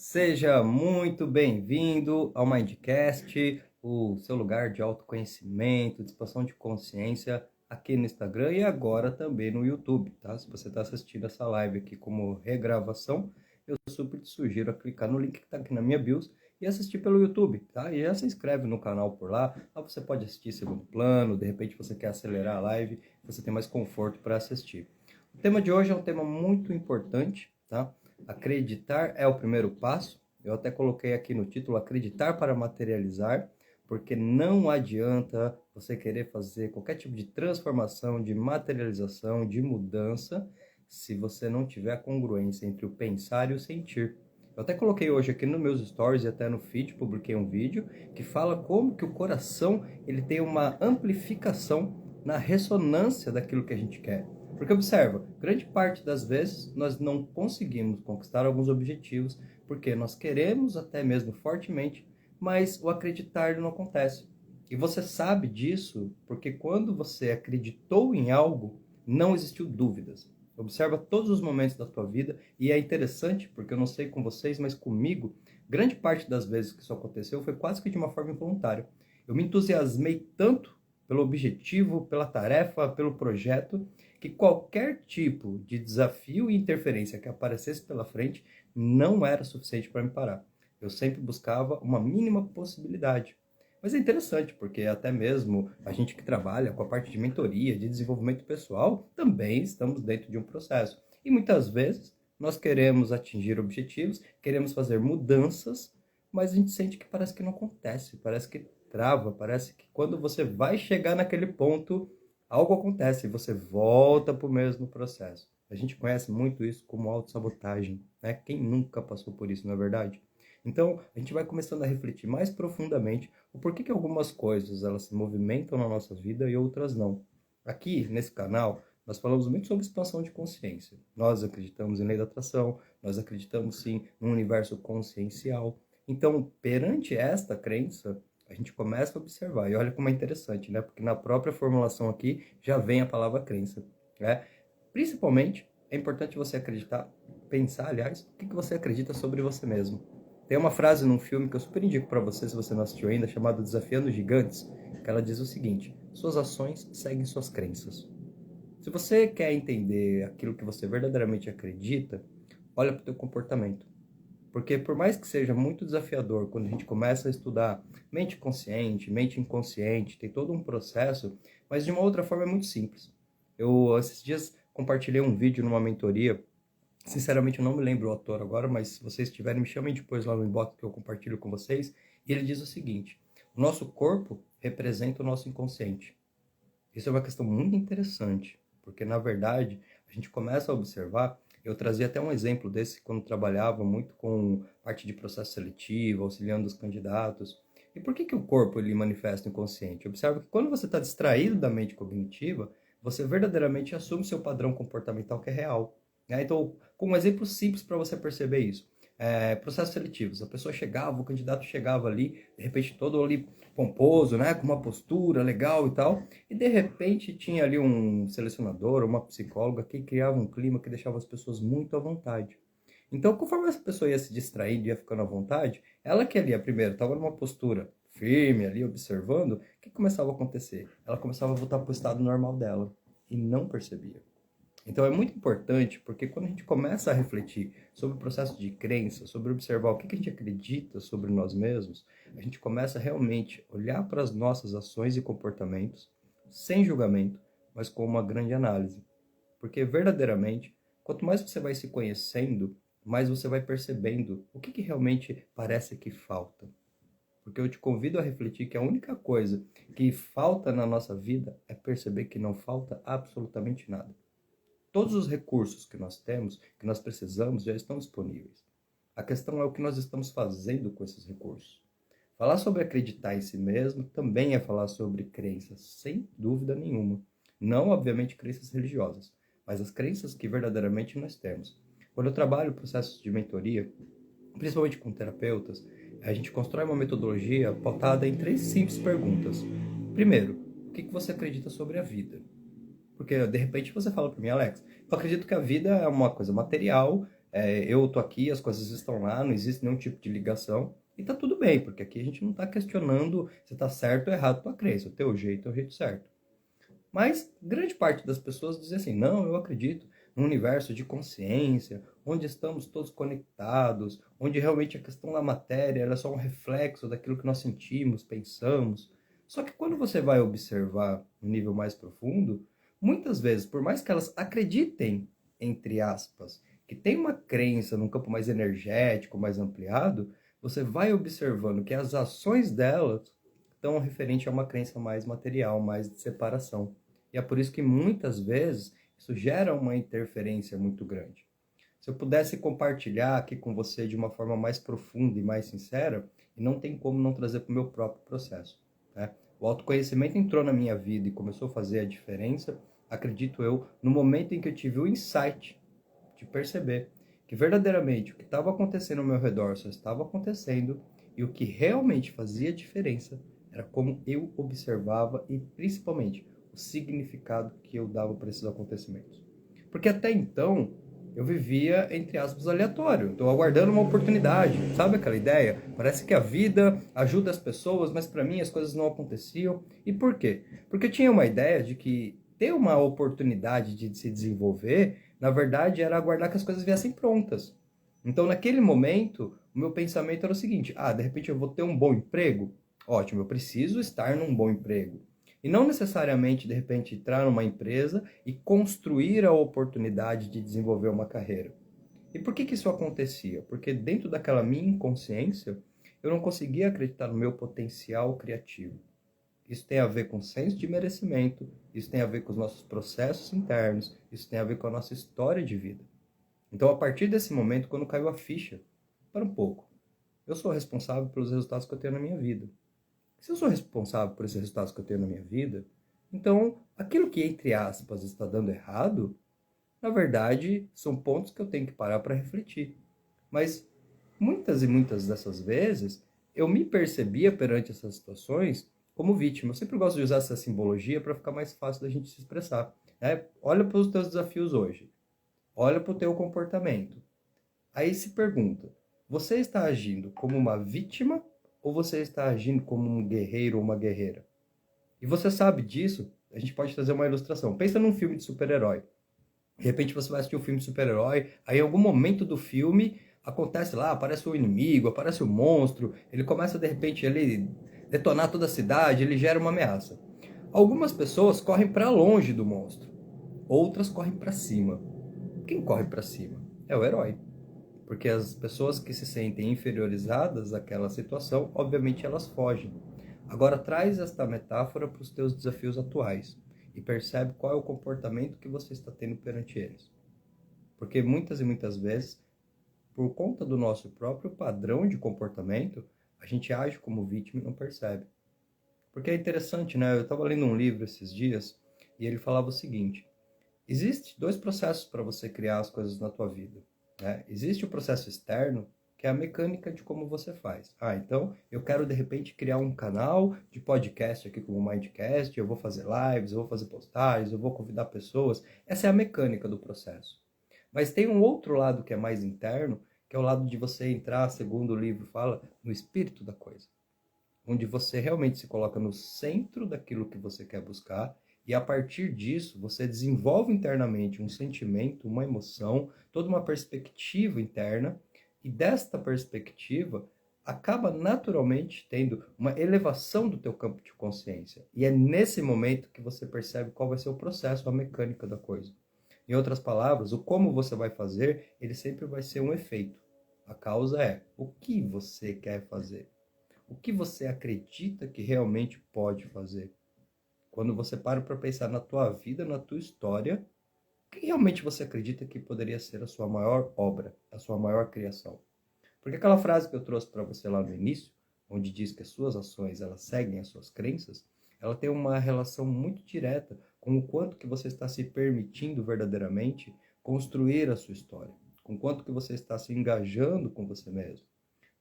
Seja muito bem-vindo ao Mindcast, o seu lugar de autoconhecimento, de expansão de consciência aqui no Instagram e agora também no YouTube, tá? Se você está assistindo essa live aqui como regravação, eu super te sugiro a clicar no link que está aqui na minha bio e assistir pelo YouTube, tá? E já se inscreve no canal por lá, você pode assistir segundo plano, de repente você quer acelerar a live, você tem mais conforto para assistir. O tema de hoje é um tema muito importante, tá? Acreditar é o primeiro passo. Eu até coloquei aqui no título, acreditar para materializar, porque não adianta você querer fazer qualquer tipo de transformação, de materialização, de mudança, se você não tiver a congruência entre o pensar e o sentir. Eu até coloquei hoje aqui nos meus stories e até no feed, publiquei um vídeo que fala como que o coração ele tem uma amplificação na ressonância daquilo que a gente quer. Porque observa, grande parte das vezes nós não conseguimos conquistar alguns objetivos porque nós queremos até mesmo fortemente, mas o acreditar não acontece. E você sabe disso porque quando você acreditou em algo, não existiu dúvidas. Observa todos os momentos da tua vida e é interessante porque eu não sei com vocês, mas comigo, grande parte das vezes que isso aconteceu foi quase que de uma forma involuntária. Eu me entusiasmei tanto pelo objetivo, pela tarefa, pelo projeto, que qualquer tipo de desafio e interferência que aparecesse pela frente não era suficiente para me parar. Eu sempre buscava uma mínima possibilidade. Mas é interessante, porque até mesmo a gente que trabalha com a parte de mentoria, de desenvolvimento pessoal, também estamos dentro de um processo. E muitas vezes nós queremos atingir objetivos, queremos fazer mudanças, mas a gente sente que parece que não acontece, parece que trava, parece que quando você vai chegar naquele ponto, algo acontece e você volta para o mesmo processo. A gente conhece muito isso como autossabotagem, né? Quem nunca passou por isso, não é verdade? Então, a gente vai começando a refletir mais profundamente o porquê que algumas coisas elas se movimentam na nossa vida e outras não. Aqui, nesse canal, nós falamos muito sobre expansão de consciência. Nós acreditamos em lei da atração, nós acreditamos sim num universo consciencial. Então, perante esta crença, a gente começa a observar, e olha como é interessante, né? Porque na própria formulação aqui já vem a palavra crença, né? Principalmente, é importante você acreditar, pensar, aliás, o que você acredita sobre você mesmo. Tem uma frase num filme que eu super indico para você, se você não assistiu ainda, chamado Desafiando Gigantes, que ela diz o seguinte: suas ações seguem suas crenças. Se você quer entender aquilo que você verdadeiramente acredita, olha para o teu comportamento. Porque por mais que seja muito desafiador quando a gente começa a estudar mente consciente, mente inconsciente, tem todo um processo, mas de uma outra forma é muito simples. Eu, esses dias, compartilhei um vídeo numa mentoria, sinceramente eu não me lembro o autor agora, mas se vocês tiverem, me chamem depois lá no inbox que eu compartilho com vocês, e ele diz o seguinte: o nosso corpo representa o nosso inconsciente. Isso é uma questão muito interessante, porque na verdade a gente começa a observar. Eu trazia até um exemplo desse quando trabalhava muito com parte de processo seletivo, auxiliando os candidatos. E por que o corpo ele manifesta o inconsciente? Observa que quando você está distraído da mente cognitiva, você verdadeiramente assume seu padrão comportamental que é real. Né? Então, com um exemplo simples para você perceber isso. Processos seletivos. A pessoa chegava, o candidato chegava ali, de repente todo ali pomposo, né, com uma postura legal e tal, e de repente tinha ali um selecionador, uma psicóloga que criava um clima que deixava as pessoas muito à vontade. Então, conforme essa pessoa ia se distraindo, ia ficando à vontade, ela que ali, primeiro, estava numa postura firme ali, observando, o que começava a acontecer? Ela começava a voltar para o estado normal dela e não percebia. Então é muito importante, porque quando a gente começa a refletir sobre o processo de crença, sobre observar o que a gente acredita sobre nós mesmos, a gente começa a realmente olhar para as nossas ações e comportamentos, sem julgamento, mas com uma grande análise. Porque verdadeiramente, quanto mais você vai se conhecendo, mais você vai percebendo o que realmente parece que falta. Porque eu te convido a refletir que a única coisa que falta na nossa vida é perceber que não falta absolutamente nada. Todos os recursos que nós temos, que nós precisamos, já estão disponíveis. A questão é o que nós estamos fazendo com esses recursos. Falar sobre acreditar em si mesmo também é falar sobre crenças, sem dúvida nenhuma. Não, obviamente, crenças religiosas, mas as crenças que verdadeiramente nós temos. Quando eu trabalho processos de mentoria, principalmente com terapeutas, a gente constrói uma metodologia pautada em 3 simples perguntas. Primeiro, o que você acredita sobre a vida? Porque, de repente, você fala para mim, Alex, eu acredito que a vida é uma coisa material, Eu tô aqui, as coisas estão lá, não existe nenhum tipo de ligação, e tá tudo bem, porque aqui a gente não tá questionando se tá certo ou errado a tua crença, o teu jeito é o jeito certo. Mas grande parte das pessoas diz assim, não, eu acredito num universo de consciência, onde estamos todos conectados, onde realmente a questão da matéria ela é só um reflexo daquilo que nós sentimos, pensamos. Só que quando você vai observar no nível mais profundo, muitas vezes, por mais que elas acreditem, entre aspas, que tem uma crença num campo mais energético, mais ampliado, você vai observando que as ações delas estão referentes a uma crença mais material, mais de separação. E é por isso que muitas vezes isso gera uma interferência muito grande. Se eu pudesse compartilhar aqui com você de uma forma mais profunda e mais sincera, e não tem como não trazer para o meu próprio processo. Né? O autoconhecimento entrou na minha vida e começou a fazer a diferença, acredito eu, no momento em que eu tive o insight de perceber que verdadeiramente o que estava acontecendo ao meu redor só estava acontecendo e o que realmente fazia diferença era como eu observava e principalmente o significado que eu dava para esses acontecimentos. Porque até então eu vivia, entre aspas, aleatório. Estou aguardando uma oportunidade. Sabe aquela ideia? Parece que a vida ajuda as pessoas, mas para mim as coisas não aconteciam. E por quê? Porque eu tinha uma ideia de que ter uma oportunidade de se desenvolver, na verdade, era aguardar que as coisas viessem prontas. Então, naquele momento, o meu pensamento era o seguinte: de repente eu vou ter um bom emprego? Ótimo, eu preciso estar num bom emprego. E não necessariamente, de repente, entrar numa empresa e construir a oportunidade de desenvolver uma carreira. E por que isso acontecia? Porque dentro daquela minha inconsciência, eu não conseguia acreditar no meu potencial criativo. Isso tem a ver com senso de merecimento, isso tem a ver com os nossos processos internos, isso tem a ver com a nossa história de vida. Então, a partir desse momento, quando caiu a ficha, para um pouco, eu sou responsável pelos resultados que eu tenho na minha vida. Se eu sou responsável por esses resultados que eu tenho na minha vida, então aquilo que, entre aspas, está dando errado, na verdade, são pontos que eu tenho que parar para refletir. Mas muitas e muitas dessas vezes, eu me percebia perante essas situações como vítima. Eu sempre gosto de usar essa simbologia para ficar mais fácil da gente se expressar. Né? Olha para os teus desafios hoje. Olha para o teu comportamento. Aí se pergunta, você está agindo como uma vítima ou você está agindo como um guerreiro ou uma guerreira? E você sabe disso, a gente pode trazer uma ilustração. Pensa num filme de super-herói. De repente você vai assistir um filme de super-herói, aí em algum momento do filme acontece lá, aparece o inimigo, aparece o monstro, ele começa de repente ele detonar toda a cidade, ele gera uma ameaça. Algumas pessoas correm para longe do monstro, outras correm para cima. Quem corre para cima? É o herói. Porque as pessoas que se sentem inferiorizadas àquela situação, obviamente elas fogem. Agora traz esta metáfora para os teus desafios atuais e percebe qual é o comportamento que você está tendo perante eles. Porque muitas e muitas vezes, por conta do nosso próprio padrão de comportamento, a gente age como vítima e não percebe. Porque é interessante, né? Eu estava lendo um livro esses dias e ele falava o seguinte: existe dois processos para você criar as coisas na tua vida. Né? Existe o processo externo, que é a mecânica de como você faz. Então eu quero de repente criar um canal de podcast aqui como o Mindcast, eu vou fazer lives, eu vou fazer postagens, eu vou convidar pessoas. Essa é a mecânica do processo. Mas tem um outro lado que é mais interno, que é o lado de você entrar, segundo o livro fala, no espírito da coisa. Onde você realmente se coloca no centro daquilo que você quer buscar e a partir disso você desenvolve internamente um sentimento, uma emoção, toda uma perspectiva interna e desta perspectiva acaba naturalmente tendo uma elevação do teu campo de consciência. E é nesse momento que você percebe qual vai ser o processo, a mecânica da coisa. Em outras palavras, o como você vai fazer, ele sempre vai ser um efeito. A causa é o que você quer fazer. O que você acredita que realmente pode fazer? Quando você para pensar na tua vida, na tua história, o que realmente você acredita que poderia ser a sua maior obra, a sua maior criação? Porque aquela frase que eu trouxe para você lá no início, onde diz que as suas ações elas seguem as suas crenças, ela tem uma relação muito direta com o quanto que você está se permitindo verdadeiramente construir a sua história, com o quanto que você está se engajando com você mesmo.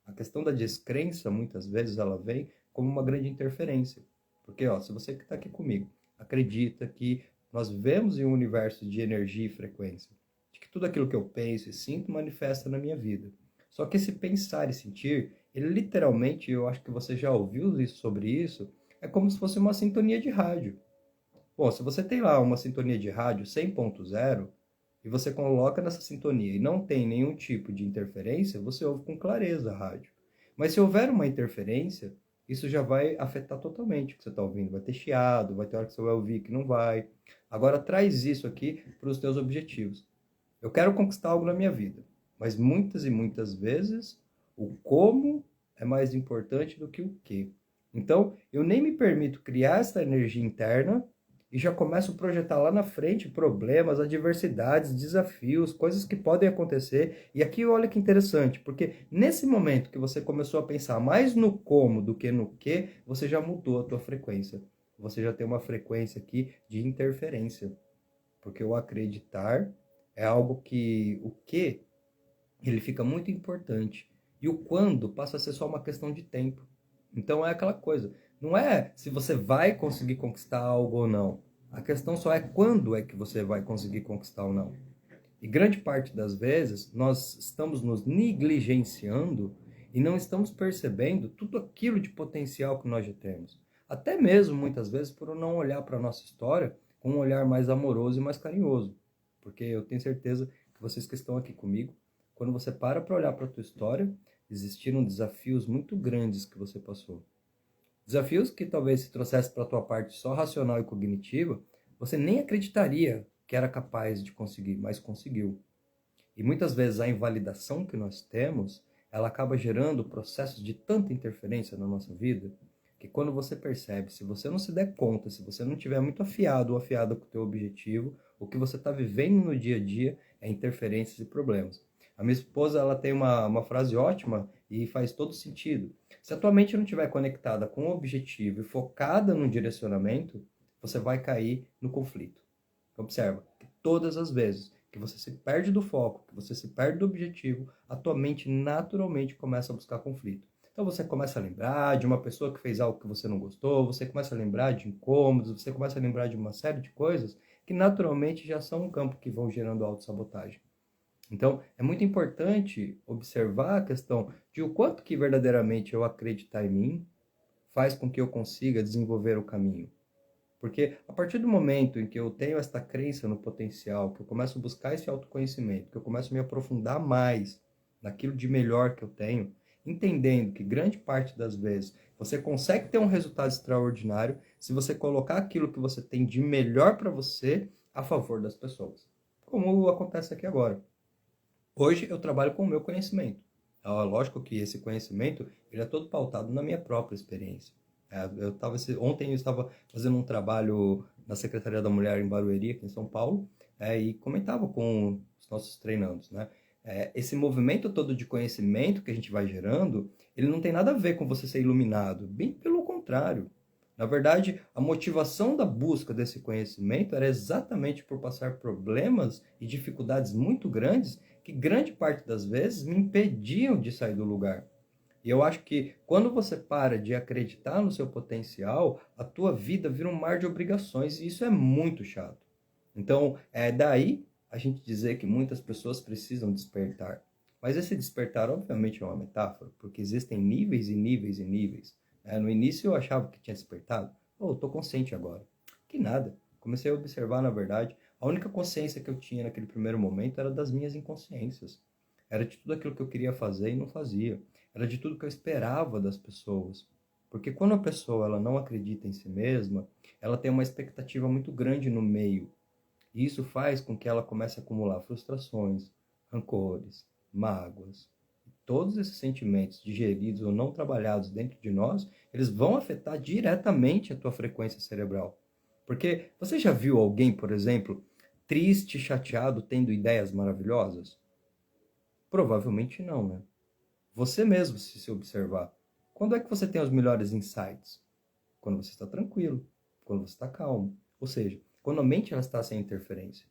A questão da descrença, muitas vezes, ela vem como uma grande interferência. Porque, se você que está aqui comigo acredita que nós vivemos em um universo de energia e frequência, de que Tudo aquilo que eu penso e sinto manifesta na minha vida. Só que esse pensar e sentir, ele literalmente, eu acho que você já ouviu isso sobre isso, é como se fosse uma sintonia de rádio. Bom, se você tem lá uma sintonia de rádio 100.0 e você coloca nessa sintonia e não tem nenhum tipo de interferência, você ouve com clareza a rádio. Mas se houver uma interferência, isso já vai afetar totalmente o que você está ouvindo. Vai ter chiado, vai ter hora que você vai ouvir que não vai. Agora traz isso aqui para os teus objetivos. Eu quero conquistar algo na minha vida, mas muitas e muitas vezes o como é mais importante do que o que. Então, eu nem me permito criar essa energia interna e já começo a projetar lá na frente problemas, adversidades, desafios, coisas que podem acontecer. E aqui olha que interessante, porque nesse momento que você começou a pensar mais no como do que no que, você já mudou a tua frequência. Você já tem uma frequência aqui de interferência. Porque o acreditar é algo que o que ele fica muito importante. E o quando passa a ser só uma questão de tempo. Então é aquela coisa. Não é se você vai conseguir conquistar algo ou não. A questão só é quando é que você vai conseguir conquistar ou não. E grande parte das vezes nós estamos nos negligenciando e não estamos percebendo tudo aquilo de potencial que nós já temos. Até mesmo muitas vezes por não olhar para a nossa história com um olhar mais amoroso e mais carinhoso. Porque eu tenho certeza que vocês que estão aqui comigo, quando você para olhar para a tua história, existiram desafios muito grandes que você passou. Desafios que talvez se trouxesse para a tua parte só racional e cognitiva, você nem acreditaria que era capaz de conseguir, mas conseguiu. E muitas vezes a invalidação que nós temos, ela acaba gerando processos de tanta interferência na nossa vida, que quando você percebe, se você não se der conta, se você não tiver muito afiado ou afiada com o teu objetivo, o que você está vivendo no dia a dia é interferências e problemas. A minha esposa, ela tem uma frase ótima e faz todo sentido. Se a tua mente não estiver conectada com o objetivo e focada no direcionamento, você vai cair no conflito. Observa que todas as vezes que você se perde do foco, que você se perde do objetivo, a tua mente naturalmente começa a buscar conflito. Então você começa a lembrar de uma pessoa que fez algo que você não gostou, você começa a lembrar de incômodos, você começa a lembrar de uma série de coisas que naturalmente já são um campo que vão gerando autossabotagem. Então, é muito importante observar a questão de o quanto que verdadeiramente eu acreditar em mim faz com que eu consiga desenvolver o caminho. Porque a partir do momento em que eu tenho esta crença no potencial, que eu começo a buscar esse autoconhecimento, que eu começo a me aprofundar mais naquilo de melhor que eu tenho, entendendo que grande parte das vezes você consegue ter um resultado extraordinário se você colocar aquilo que você tem de melhor para você a favor das pessoas. Como acontece aqui agora. Hoje eu trabalho com o meu conhecimento. Lógico que esse conhecimento ele é todo pautado na minha própria experiência. Ontem eu estava fazendo um trabalho na Secretaria da Mulher em Barueri, aqui em São Paulo, e comentava com os nossos treinandos, né? Esse movimento todo de conhecimento que a gente vai gerando, ele não tem nada a ver com você ser iluminado, bem pelo contrário. Na verdade, a motivação da busca desse conhecimento era exatamente por passar problemas e dificuldades muito grandes que grande parte das vezes me impediam de sair do lugar. E eu acho que quando você para de acreditar no seu potencial, a tua vida vira um mar de obrigações e isso é muito chato. Então, é daí a gente dizer que muitas pessoas precisam despertar. Mas esse despertar, obviamente, é uma metáfora, porque existem níveis e níveis e níveis. No início eu achava que tinha despertado. Eu tô consciente agora. Que nada. Comecei a observar, na verdade, a única consciência que eu tinha naquele primeiro momento era das minhas inconsciências. Era de tudo aquilo que eu queria fazer e não fazia. Era de tudo que eu esperava das pessoas. Porque quando a pessoa ela não acredita em si mesma, ela tem uma expectativa muito grande no meio. E isso faz com que ela comece a acumular frustrações, rancores, mágoas. Todos esses sentimentos digeridos ou não trabalhados dentro de nós, eles vão afetar diretamente a tua frequência cerebral. Porque você já viu alguém, por exemplo, triste, chateado, tendo ideias maravilhosas? Provavelmente não, né? Você mesmo, se observar. Quando é que você tem os melhores insights? Quando você está tranquilo, quando você está calmo. Ou seja, quando a mente ela está sem interferência.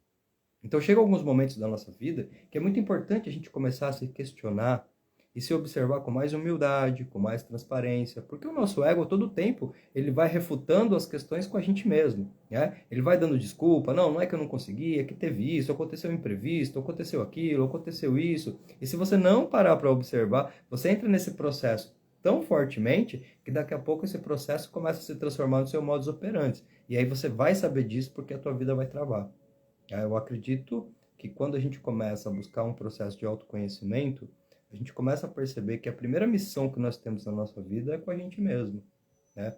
Então, chega alguns momentos da nossa vida que é muito importante a gente começar a se questionar e se observar com mais humildade, com mais transparência, porque o nosso ego, todo o tempo, ele vai refutando as questões com a gente mesmo, né? Ele vai dando desculpa, não é que eu não consegui, é que teve isso, aconteceu um imprevisto, aconteceu aquilo, aconteceu isso. E se você não parar para observar, você entra nesse processo tão fortemente que daqui a pouco esse processo começa a se transformar no seu modus operandi. E aí você vai saber disso porque a tua vida vai travar. Eu acredito que quando a gente começa a buscar um processo de autoconhecimento, a gente começa a perceber que a primeira missão que nós temos na nossa vida é com a gente mesmo, né?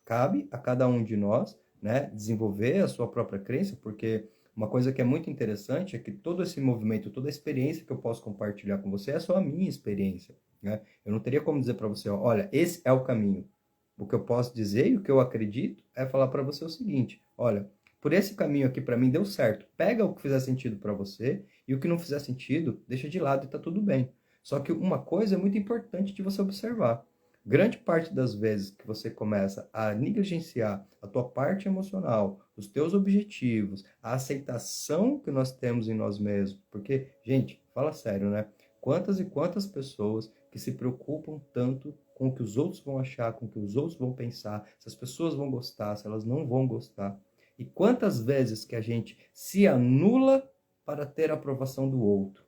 Cabe a cada um de nós, né, desenvolver a sua própria crença, porque uma coisa que é muito interessante é que todo esse movimento, toda a experiência que eu posso compartilhar com você é só a minha experiência, né? Eu não teria como dizer para você, olha, esse é o caminho. O que eu posso dizer e o que eu acredito é falar para você o seguinte, olha, por esse caminho aqui para mim deu certo. Pega o que fizer sentido para você e o que não fizer sentido, deixa de lado e tá tudo bem. Só que uma coisa é muito importante de você observar. Grande parte das vezes que você começa a negligenciar a tua parte emocional, os teus objetivos, a aceitação que nós temos em nós mesmos, porque, gente, fala sério, né? Quantas e quantas pessoas que se preocupam tanto com o que os outros vão achar, com o que os outros vão pensar, se as pessoas vão gostar, se elas não vão gostar. E quantas vezes que a gente se anula para ter a aprovação do outro.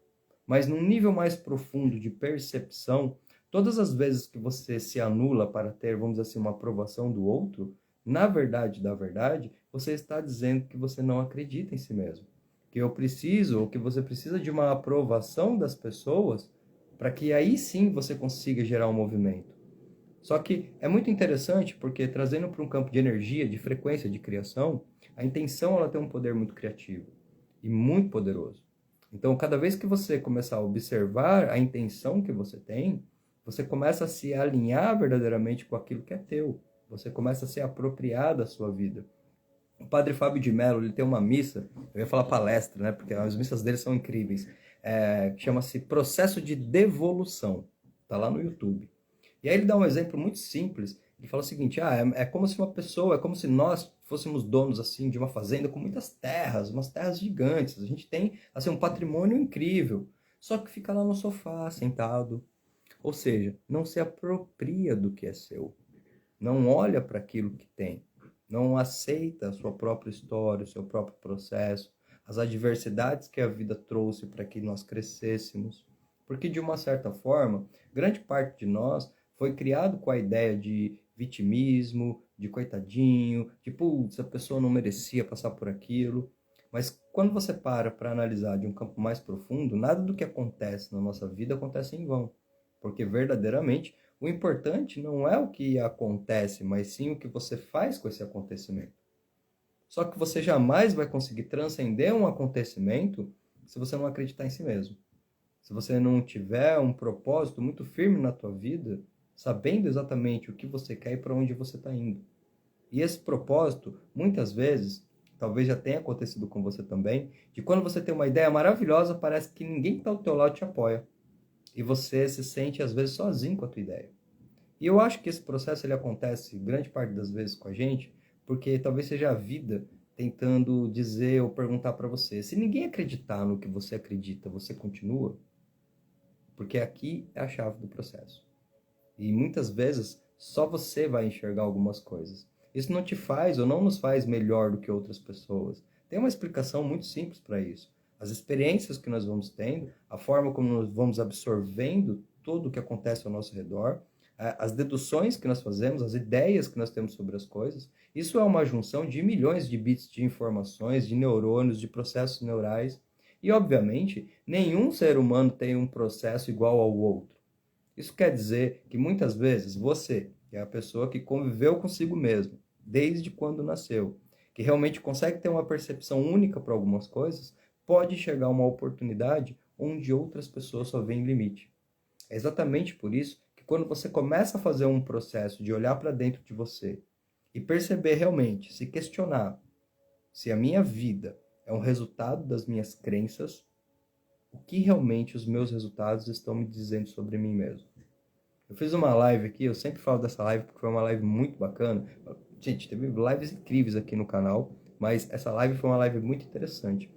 Mas num nível mais profundo de percepção, todas as vezes que você se anula para ter, vamos dizer assim, uma aprovação do outro, na verdade da verdade, você está dizendo que você não acredita em si mesmo. Que eu preciso, ou que você precisa de uma aprovação das pessoas para que aí sim você consiga gerar um movimento. Só que é muito interessante porque trazendo para um campo de energia, de frequência, de criação, a intenção ela tem um poder muito criativo e muito poderoso. Então, cada vez que você começar a observar a intenção que você tem, você começa a se alinhar verdadeiramente com aquilo que é teu. Você começa a se apropriar da sua vida. O padre Fábio de Mello, ele tem uma missa, eu ia falar palestra, né? Porque as missas dele são incríveis. Chama-se Processo de Devolução. Tá lá no YouTube. E aí ele dá um exemplo muito simples. Ele fala o seguinte, é como se uma pessoa, é como se nós fôssemos donos assim de uma fazenda com muitas terras, umas terras gigantes. A gente tem assim um patrimônio incrível, só que fica lá no sofá, sentado. Ou seja, não se apropria do que é seu. Não olha para aquilo que tem. Não aceita a sua própria história, o seu próprio processo, as adversidades que a vida trouxe para que nós crescêssemos. Porque, de uma certa forma, grande parte de nós foi criado com a ideia de vitimismo, de coitadinho, de putz, a pessoa não merecia passar por aquilo. Mas quando você para analisar de um campo mais profundo, nada do que acontece na nossa vida acontece em vão. Porque verdadeiramente o importante não é o que acontece, mas sim o que você faz com esse acontecimento. Só que você jamais vai conseguir transcender um acontecimento se você não acreditar em si mesmo. Se você não tiver um propósito muito firme na tua vida, sabendo exatamente o que você quer e para onde você está indo. E esse propósito, muitas vezes, talvez já tenha acontecido com você também, de quando você tem uma ideia maravilhosa, parece que ninguém que está ao teu lado te apoia. E você se sente, às vezes, sozinho com a tua ideia. E eu acho que esse processo ele acontece grande parte das vezes com a gente, porque talvez seja a vida tentando dizer ou perguntar para você, se ninguém acreditar no que você acredita, você continua? Porque aqui é a chave do processo. E muitas vezes só você vai enxergar algumas coisas. Isso não te faz ou não nos faz melhor do que outras pessoas. Tem uma explicação muito simples para isso. As experiências que nós vamos tendo, a forma como nós vamos absorvendo tudo o que acontece ao nosso redor, as deduções que nós fazemos, as ideias que nós temos sobre as coisas, isso é uma junção de milhões de bits de informações, de neurônios, de processos neurais. E, obviamente, nenhum ser humano tem um processo igual ao outro. Isso quer dizer que muitas vezes você, que é a pessoa que conviveu consigo mesmo, desde quando nasceu, que realmente consegue ter uma percepção única para algumas coisas, pode enxergar uma oportunidade onde outras pessoas só veem limite. É exatamente por isso que quando você começa a fazer um processo de olhar para dentro de você e perceber realmente, se questionar se a minha vida é um resultado das minhas crenças, o que realmente os meus resultados estão me dizendo sobre mim mesmo. Eu fiz uma live aqui, eu sempre falo dessa live porque foi uma live muito bacana. Gente, teve lives incríveis aqui no canal, mas essa live foi uma live muito interessante,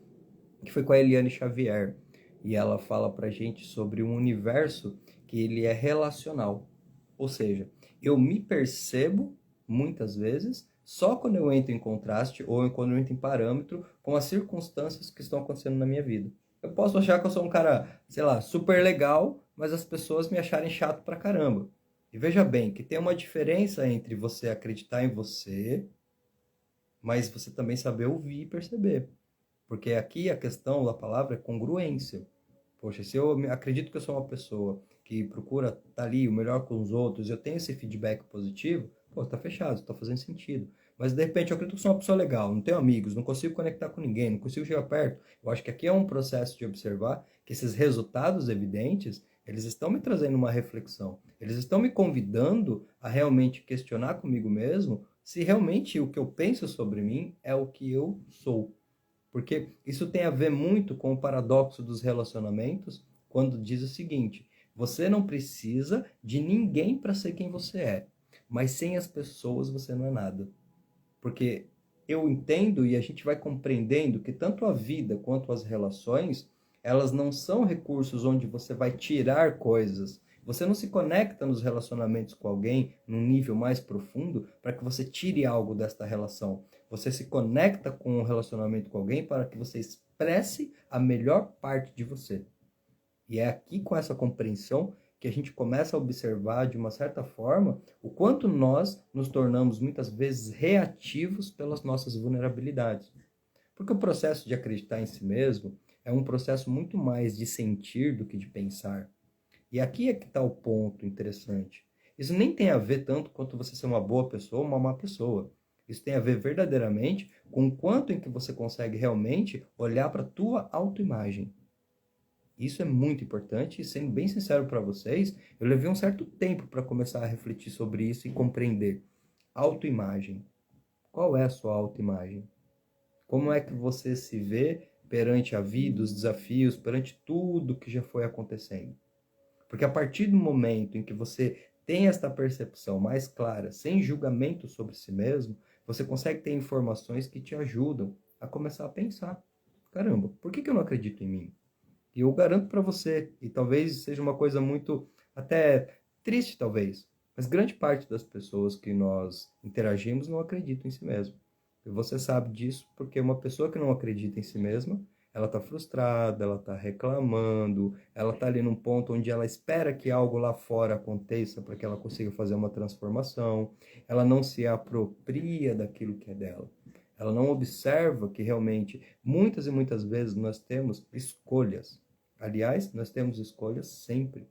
que foi com a Eliane Xavier. E ela fala pra gente sobre um universo que ele é relacional. Ou seja, eu me percebo, muitas vezes, só quando eu entro em contraste ou quando eu entro em parâmetro com as circunstâncias que estão acontecendo na minha vida. Eu posso achar que eu sou um cara, sei lá, super legal, mas as pessoas me acharem chato pra caramba. E veja bem que tem uma diferença entre você acreditar em você, mas você também saber ouvir e perceber. Porque aqui a questão da palavra é congruência. Poxa, se eu acredito que eu sou uma pessoa que procura estar ali o melhor com os outros, eu tenho esse feedback positivo, pô, tá fechado, tá fazendo sentido. Mas de repente eu acredito que sou uma pessoa legal, não tenho amigos, não consigo conectar com ninguém, não consigo chegar perto. Eu acho que aqui é um processo de observar que esses resultados evidentes, eles estão me trazendo uma reflexão. Eles estão me convidando a realmente questionar comigo mesmo se realmente o que eu penso sobre mim é o que eu sou. Porque isso tem a ver muito com o paradoxo dos relacionamentos, quando diz o seguinte: você não precisa de ninguém para ser quem você é, mas sem as pessoas você não é nada. Porque eu entendo e a gente vai compreendendo que tanto a vida quanto as relações, elas não são recursos onde você vai tirar coisas. Você não se conecta nos relacionamentos com alguém num nível mais profundo para que você tire algo desta relação. Você se conecta com um relacionamento com alguém para que você expresse a melhor parte de você. E é aqui com essa compreensão que a gente começa a observar de uma certa forma o quanto nós nos tornamos muitas vezes reativos pelas nossas vulnerabilidades. Porque o processo de acreditar em si mesmo é um processo muito mais de sentir do que de pensar. E aqui é que está o ponto interessante. Isso nem tem a ver tanto quanto você ser uma boa pessoa ou uma má pessoa. Isso tem a ver verdadeiramente com o quanto em que você consegue realmente olhar para a tua autoimagem. Isso é muito importante e, sendo bem sincero para vocês, eu levei um certo tempo para começar a refletir sobre isso e compreender. Autoimagem. Qual é a sua autoimagem? Como é que você se vê perante a vida, os desafios, perante tudo que já foi acontecendo? Porque a partir do momento em que você tem esta percepção mais clara, sem julgamento sobre si mesmo, você consegue ter informações que te ajudam a começar a pensar. Caramba, por que eu não acredito em mim? E eu garanto para você, e talvez seja uma coisa muito até triste talvez, mas grande parte das pessoas que nós interagimos não acreditam em si mesmo. E você sabe disso porque uma pessoa que não acredita em si mesma, ela está frustrada, ela está reclamando, ela está ali num ponto onde ela espera que algo lá fora aconteça para que ela consiga fazer uma transformação, ela não se apropria daquilo que é dela. Ela não observa que realmente, muitas e muitas vezes, nós temos escolhas. Aliás, nós temos escolhas sempre.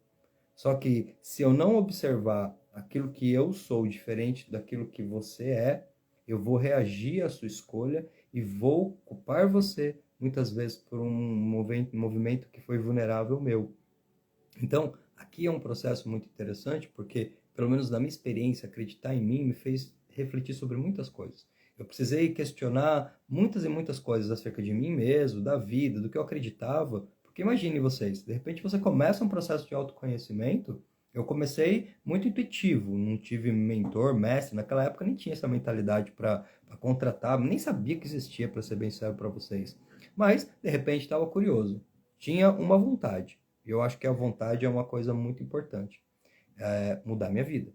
Só que se eu não observar aquilo que eu sou diferente daquilo que você é, eu vou reagir à sua escolha e vou culpar você, muitas vezes, por um movimento que foi vulnerável meu. Então, aqui é um processo muito interessante, porque, pelo menos na minha experiência, acreditar em mim me fez refletir sobre muitas coisas. Eu precisei questionar muitas e muitas coisas acerca de mim mesmo, da vida, do que eu acreditava. Porque imagine vocês, de repente você começa um processo de autoconhecimento. Eu comecei muito intuitivo, não tive mentor, mestre, naquela época nem tinha essa mentalidade para contratar, nem sabia que existia, para ser bem sério para vocês. Mas, de repente, estava curioso, tinha uma vontade. E eu acho que a vontade é uma coisa muito importante. Mudar minha vida.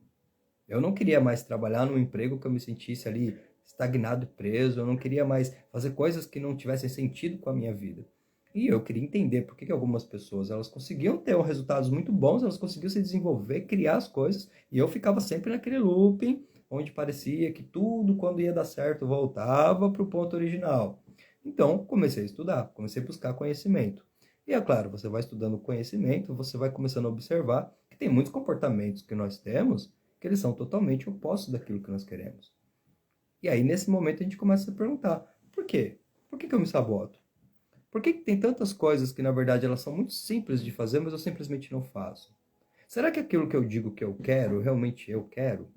Eu não queria mais trabalhar num emprego que eu me sentisse ali estagnado e preso. Eu não queria mais fazer coisas que não tivessem sentido com a minha vida. E eu queria entender por que algumas pessoas elas conseguiam ter resultados muito bons, elas conseguiam se desenvolver, criar as coisas, e eu ficava sempre naquele looping, onde parecia que tudo, quando ia dar certo, voltava para o ponto original. Então, comecei a estudar, comecei a buscar conhecimento. E é claro, você vai estudando conhecimento, você vai começando a observar que tem muitos comportamentos que nós temos que eles são totalmente opostos daquilo que nós queremos. E aí, nesse momento, a gente começa a se perguntar, por quê? Por que eu me saboto? Por que tem tantas coisas que, na verdade, elas são muito simples de fazer, mas eu simplesmente não faço? Será que aquilo que eu digo que eu quero, realmente eu quero?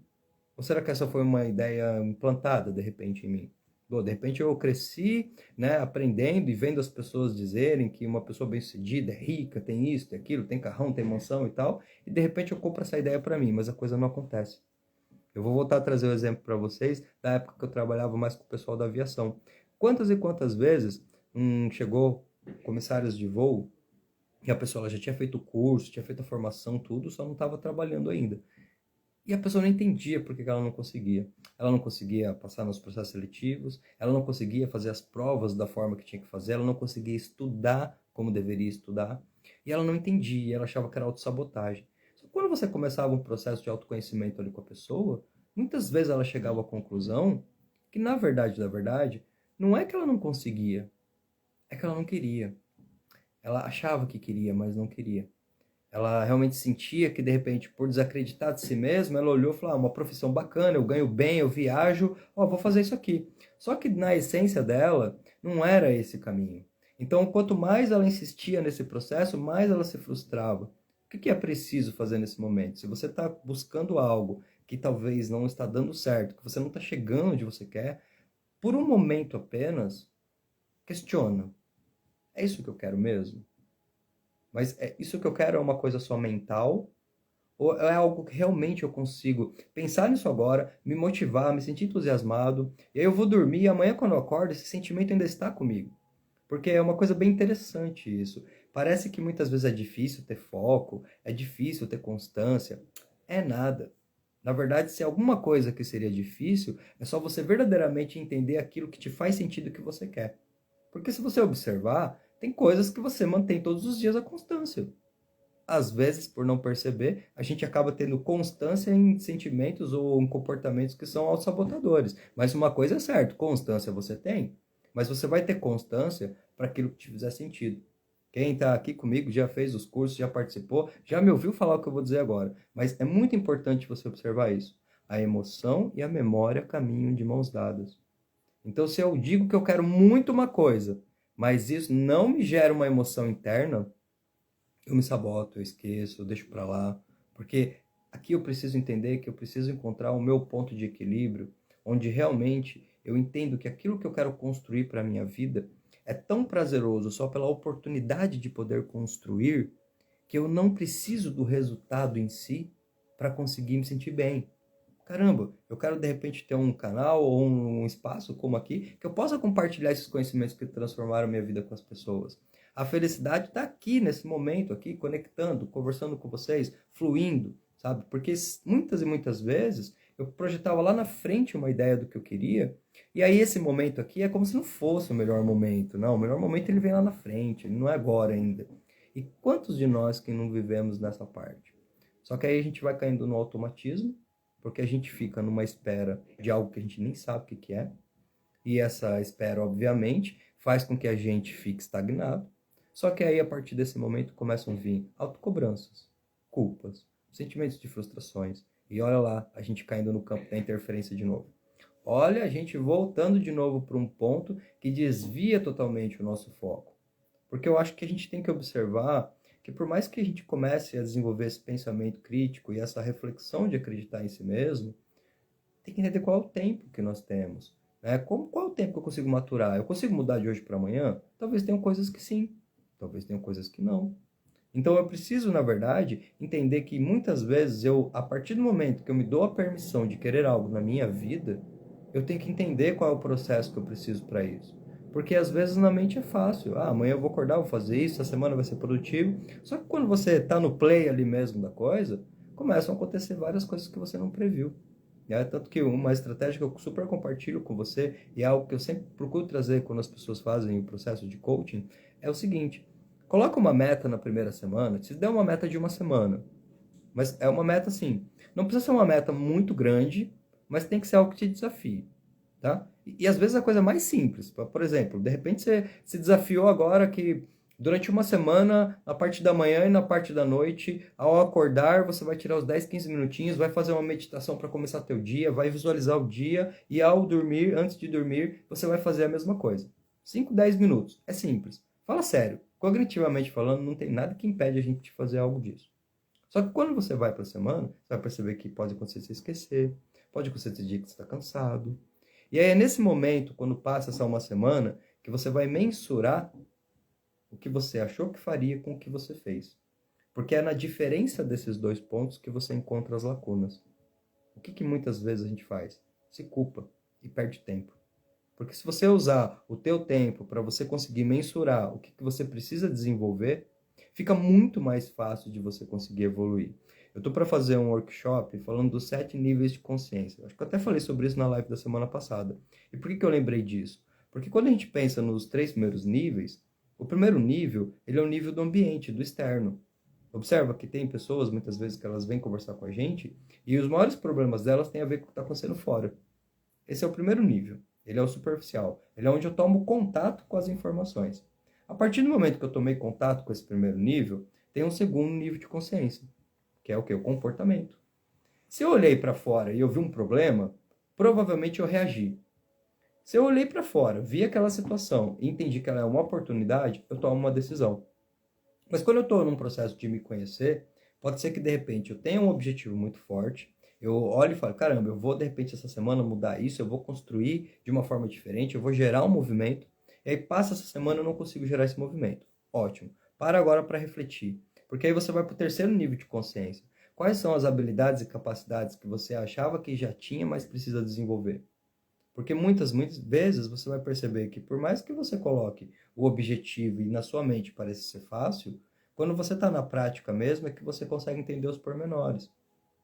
Ou será que essa foi uma ideia implantada, de repente, em mim? Bom, de repente eu cresci, né, aprendendo e vendo as pessoas dizerem que uma pessoa bem-sucedida é rica, tem isso, tem aquilo, tem carrão, tem mansão e tal, e de repente eu compro essa ideia para mim, mas a coisa não acontece. Eu vou voltar a trazer o exemplo para vocês da época que eu trabalhava mais com o pessoal da aviação. Quantas e quantas vezes chegou comissários de voo E a pessoa ela já tinha feito o curso, tinha feito a formação, tudo, só não estava trabalhando ainda. E a pessoa não entendia por que ela não conseguia. Ela não conseguia passar nos processos seletivos, ela não conseguia fazer as provas da forma que tinha que fazer, ela não conseguia estudar como deveria estudar, e ela não entendia, ela achava que era autossabotagem. Só que quando você começava um processo de autoconhecimento ali com a pessoa, muitas vezes ela chegava à conclusão que, na verdade, não é que ela não conseguia, é que ela não queria. Ela achava que queria, mas não queria. Ela realmente sentia que, de repente, por desacreditar de si mesma, ela olhou e falou, uma profissão bacana, eu ganho bem, eu viajo, vou fazer isso aqui. Só que na essência dela, não era esse caminho. Então, quanto mais ela insistia nesse processo, mais ela se frustrava. O que é preciso fazer nesse momento? Se você está buscando algo que talvez não está dando certo, que você não está chegando onde você quer, por um momento apenas, questiona. É isso que eu quero mesmo? Mas isso que eu quero é uma coisa só mental? Ou é algo que realmente eu consigo pensar nisso agora, me motivar, me sentir entusiasmado, e aí eu vou dormir e amanhã quando eu acordo esse sentimento ainda está comigo? Porque é uma coisa bem interessante isso. Parece que muitas vezes é difícil ter foco, é difícil ter constância. É nada. Na verdade, se alguma coisa que seria difícil, é só você verdadeiramente entender aquilo que te faz sentido que você quer. Porque se você observar, tem coisas que você mantém todos os dias a constância. Às vezes, por não perceber, a gente acaba tendo constância em sentimentos ou em comportamentos que são autossabotadores. Mas uma coisa é certa, constância você tem, mas você vai ter constância para aquilo que te fizer sentido. Quem está aqui comigo já fez os cursos, já participou, já me ouviu falar o que eu vou dizer agora. Mas é muito importante você observar isso. A emoção e a memória caminham de mãos dadas. Então, se eu digo que eu quero muito uma coisa, mas isso não me gera uma emoção interna, eu me saboto, eu esqueço, eu deixo para lá, porque aqui eu preciso entender que eu preciso encontrar o meu ponto de equilíbrio, onde realmente eu entendo que aquilo que eu quero construir para a minha vida é tão prazeroso só pela oportunidade de poder construir, que eu não preciso do resultado em si para conseguir me sentir bem. Caramba, eu quero de repente ter um canal ou um espaço como aqui que eu possa compartilhar esses conhecimentos que transformaram minha vida com as pessoas. A felicidade está aqui nesse momento, aqui conectando, conversando com vocês, fluindo, sabe? Porque muitas e muitas vezes eu projetava lá na frente uma ideia do que eu queria, e aí esse momento aqui é como se não fosse o melhor momento. Não, o melhor momento ele vem lá na frente, ele não é agora ainda. E quantos de nós que não vivemos nessa parte? Só que aí a gente vai caindo no automatismo, porque a gente fica numa espera de algo que a gente nem sabe o que é, e essa espera, obviamente, faz com que a gente fique estagnado. Só que aí, a partir desse momento, começam a vir autocobranças, culpas, sentimentos de frustrações, e olha lá, a gente caindo no campo da interferência de novo. Olha a gente voltando de novo para um ponto que desvia totalmente o nosso foco. Porque eu acho que a gente tem que observar que por mais que a gente comece a desenvolver esse pensamento crítico e essa reflexão de acreditar em si mesmo, tem que entender qual é o tempo que nós temos. Né? Qual é o tempo que eu consigo maturar? Eu consigo mudar de hoje para amanhã? Talvez tenham coisas que sim, talvez tenham coisas que não. Então eu preciso, na verdade, entender que muitas vezes a partir do momento que eu me dou a permissão de querer algo na minha vida, eu tenho que entender qual é o processo que eu preciso para isso. Porque às vezes na mente é fácil. Amanhã eu vou acordar, vou fazer isso, a semana vai ser produtivo. Só que quando você está no play ali mesmo da coisa, começam a acontecer várias coisas que você não previu. Tanto que uma estratégia que eu super compartilho com você, e é algo que eu sempre procuro trazer quando as pessoas fazem o processo de coaching, é o seguinte: coloca uma meta na primeira semana, se der uma meta de uma semana, mas é uma meta assim, não precisa ser uma meta muito grande, mas tem que ser algo que te desafie, tá? E às vezes a coisa mais simples, por exemplo, de repente você se desafiou agora que durante uma semana, na parte da manhã e na parte da noite, ao acordar, você vai tirar os 10, 15 minutinhos, vai fazer uma meditação para começar teu dia, vai visualizar o dia e ao dormir, antes de dormir, você vai fazer a mesma coisa. 5, 10 minutos. É simples. Fala sério. Cognitivamente falando, não tem nada que impede a gente de fazer algo disso. Só que quando você vai para a semana, você vai perceber que pode acontecer você esquecer, pode acontecer esse dia que você está cansado. E aí é nesse momento, quando passa essa uma semana, que você vai mensurar o que você achou que faria com o que você fez. Porque é na diferença desses dois pontos que você encontra as lacunas. O que muitas vezes a gente faz? Se culpa e perde tempo. Porque se você usar o teu tempo para você conseguir mensurar o que você precisa desenvolver, fica muito mais fácil de você conseguir evoluir. Eu estou para fazer um workshop falando dos 7 níveis de consciência. Acho que eu até falei sobre isso na live da semana passada. E por que eu lembrei disso? Porque quando a gente pensa nos 3 primeiros níveis, o primeiro nível, ele é o nível do ambiente, do externo. Observa que tem pessoas, muitas vezes, que elas vêm conversar com a gente e os maiores problemas delas têm a ver com o que está acontecendo fora. Esse é o primeiro nível. Ele é o superficial. Ele é onde eu tomo contato com as informações. A partir do momento que eu tomei contato com esse primeiro nível, tem um segundo nível de consciência, que é o quê? O comportamento. Se eu olhei para fora e eu vi um problema, provavelmente eu reagi. Se eu olhei para fora, vi aquela situação e entendi que ela é uma oportunidade, eu tomo uma decisão. Mas quando eu estou num processo de me conhecer, pode ser que de repente eu tenha um objetivo muito forte, eu olho e falo, caramba, eu vou de repente essa semana mudar isso, eu vou construir de uma forma diferente, eu vou gerar um movimento, e aí passa essa semana e eu não consigo gerar esse movimento. Ótimo. Para agora para refletir, porque aí você vai para o terceiro nível de consciência. Quais são as habilidades e capacidades que você achava que já tinha, mas precisa desenvolver? Porque muitas vezes você vai perceber que por mais que você coloque o objetivo e na sua mente pareça ser fácil, quando você está na prática mesmo é que você consegue entender os pormenores.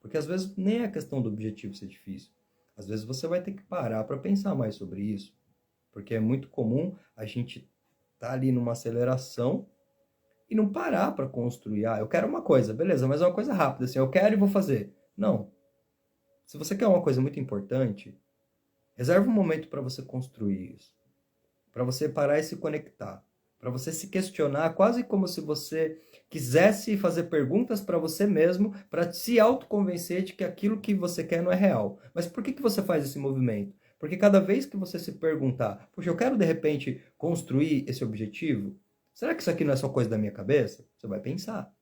Porque às vezes nem é a questão do objetivo ser difícil. Às vezes você vai ter que parar para pensar mais sobre isso. Porque é muito comum a gente estar ali numa aceleração e não parar para construir. Ah, eu quero uma coisa, beleza, mas é uma coisa rápida, assim, eu quero e vou fazer. Não. Se você quer uma coisa muito importante, reserva um momento para você construir isso. Para você parar e se conectar. Para você se questionar, quase como se você quisesse fazer perguntas para você mesmo, para se autoconvencer de que aquilo que você quer não é real. Mas por que você faz esse movimento? Porque cada vez que você se perguntar, puxa, eu quero de repente construir esse objetivo, será que isso aqui não é só coisa da minha cabeça? Você vai pensar.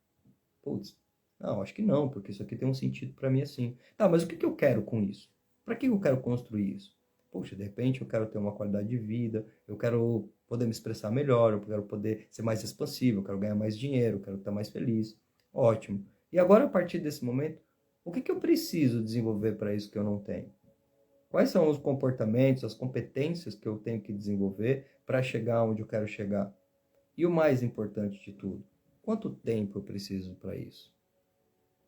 Putz, não, acho que não, porque isso aqui tem um sentido para mim assim. Tá, mas o que eu quero com isso? Para que eu quero construir isso? Poxa, de repente eu quero ter uma qualidade de vida, eu quero poder me expressar melhor, eu quero poder ser mais expansivo, eu quero ganhar mais dinheiro, eu quero estar mais feliz. Ótimo. E agora, a partir desse momento, o que eu preciso desenvolver para isso que eu não tenho? Quais são os comportamentos, as competências que eu tenho que desenvolver para chegar onde eu quero chegar? E o mais importante de tudo, quanto tempo eu preciso para isso?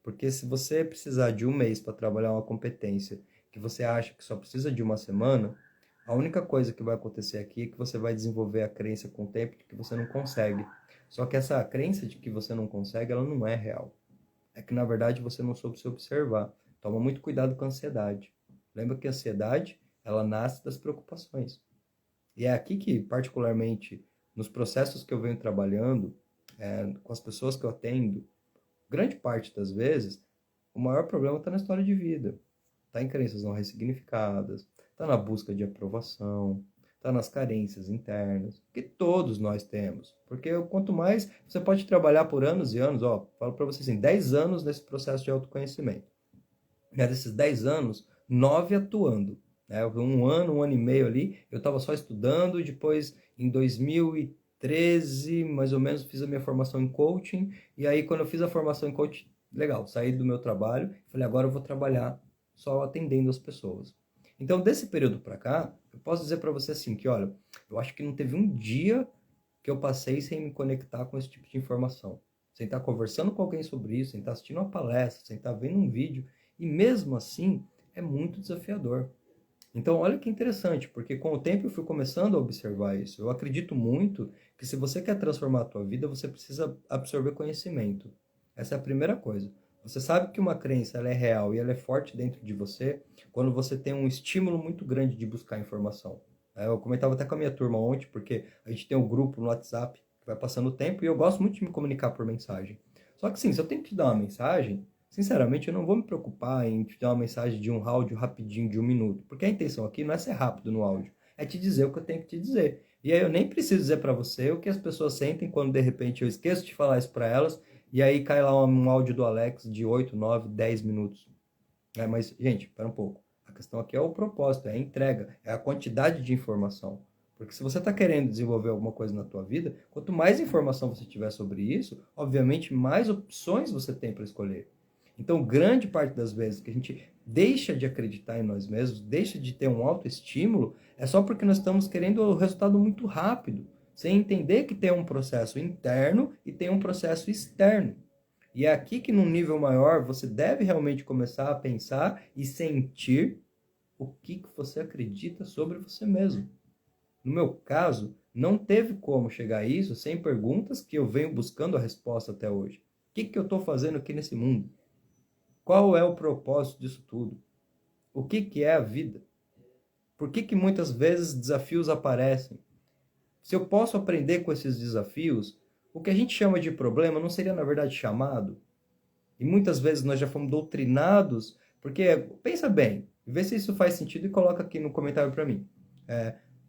Porque se você precisar de um mês para trabalhar uma competência que você acha que só precisa de uma semana, a única coisa que vai acontecer aqui é que você vai desenvolver a crença com o tempo de que você não consegue. Só que essa crença de que você não consegue, ela não é real. É que, na verdade, você não soube se observar. Toma muito cuidado com a ansiedade. Lembra que a ansiedade, ela nasce das preocupações. E é aqui que, particularmente, nos processos que eu venho trabalhando, com as pessoas que eu atendo, grande parte das vezes, o maior problema está na história de vida. Está em crenças não ressignificadas, está na busca de aprovação, está nas carências internas, que todos nós temos. Porque quanto mais você pode trabalhar por anos e anos, falo para você assim, 10 anos nesse processo de autoconhecimento. E desses 10 anos, 9 atuando. Né? Um ano e meio ali, eu estava só estudando, e depois em 2013, mais ou menos, fiz a minha formação em coaching, e aí quando eu fiz a formação em coaching, legal, saí do meu trabalho, falei, agora eu vou trabalhar só atendendo as pessoas. Então, desse período para cá, eu posso dizer para você assim, que olha, eu acho que não teve um dia que eu passei sem me conectar com esse tipo de informação. Sem estar conversando com alguém sobre isso, sem estar assistindo uma palestra, sem estar vendo um vídeo, e mesmo assim, é muito desafiador. Então, olha que interessante, porque com o tempo eu fui começando a observar isso. Eu acredito muito que se você quer transformar a tua vida, você precisa absorver conhecimento. Essa é a primeira coisa. Você sabe que uma crença ela é real e ela é forte dentro de você quando você tem um estímulo muito grande de buscar informação. Eu comentava até com a minha turma ontem, porque a gente tem um grupo no WhatsApp que vai passando o tempo e eu gosto muito de me comunicar por mensagem. Só que sim, se eu tenho que te dar uma mensagem, sinceramente, eu não vou me preocupar em te dar uma mensagem de um áudio rapidinho de 1 minuto, porque a intenção aqui não é ser rápido no áudio, é te dizer o que eu tenho que te dizer. E aí eu nem preciso dizer para você o que as pessoas sentem quando de repente eu esqueço de falar isso para elas, e aí cai lá um áudio do Alex de 8, 9, 10 minutos. Mas, gente, espera um pouco. A questão aqui é o propósito, é a entrega, é a quantidade de informação. Porque se você está querendo desenvolver alguma coisa na tua vida, quanto mais informação você tiver sobre isso, obviamente mais opções você tem para escolher. Então, grande parte das vezes que a gente deixa de acreditar em nós mesmos, deixa de ter um autoestímulo, é só porque nós estamos querendo o resultado muito rápido. sem entender que tem um processo interno e tem um processo externo. E é aqui que, num nível maior, você deve realmente começar a pensar e sentir o que você acredita sobre você mesmo. No meu caso, não teve como chegar a isso sem perguntas que eu venho buscando a resposta até hoje. O que eu estou fazendo aqui nesse mundo? Qual é o propósito disso tudo? O que é a vida? Por que muitas vezes desafios aparecem? Se eu posso aprender com esses desafios, o que a gente chama de problema não seria, na verdade, chamado? E muitas vezes nós já fomos doutrinados, porque, pensa bem, vê se isso faz sentido e coloca aqui no comentário para mim.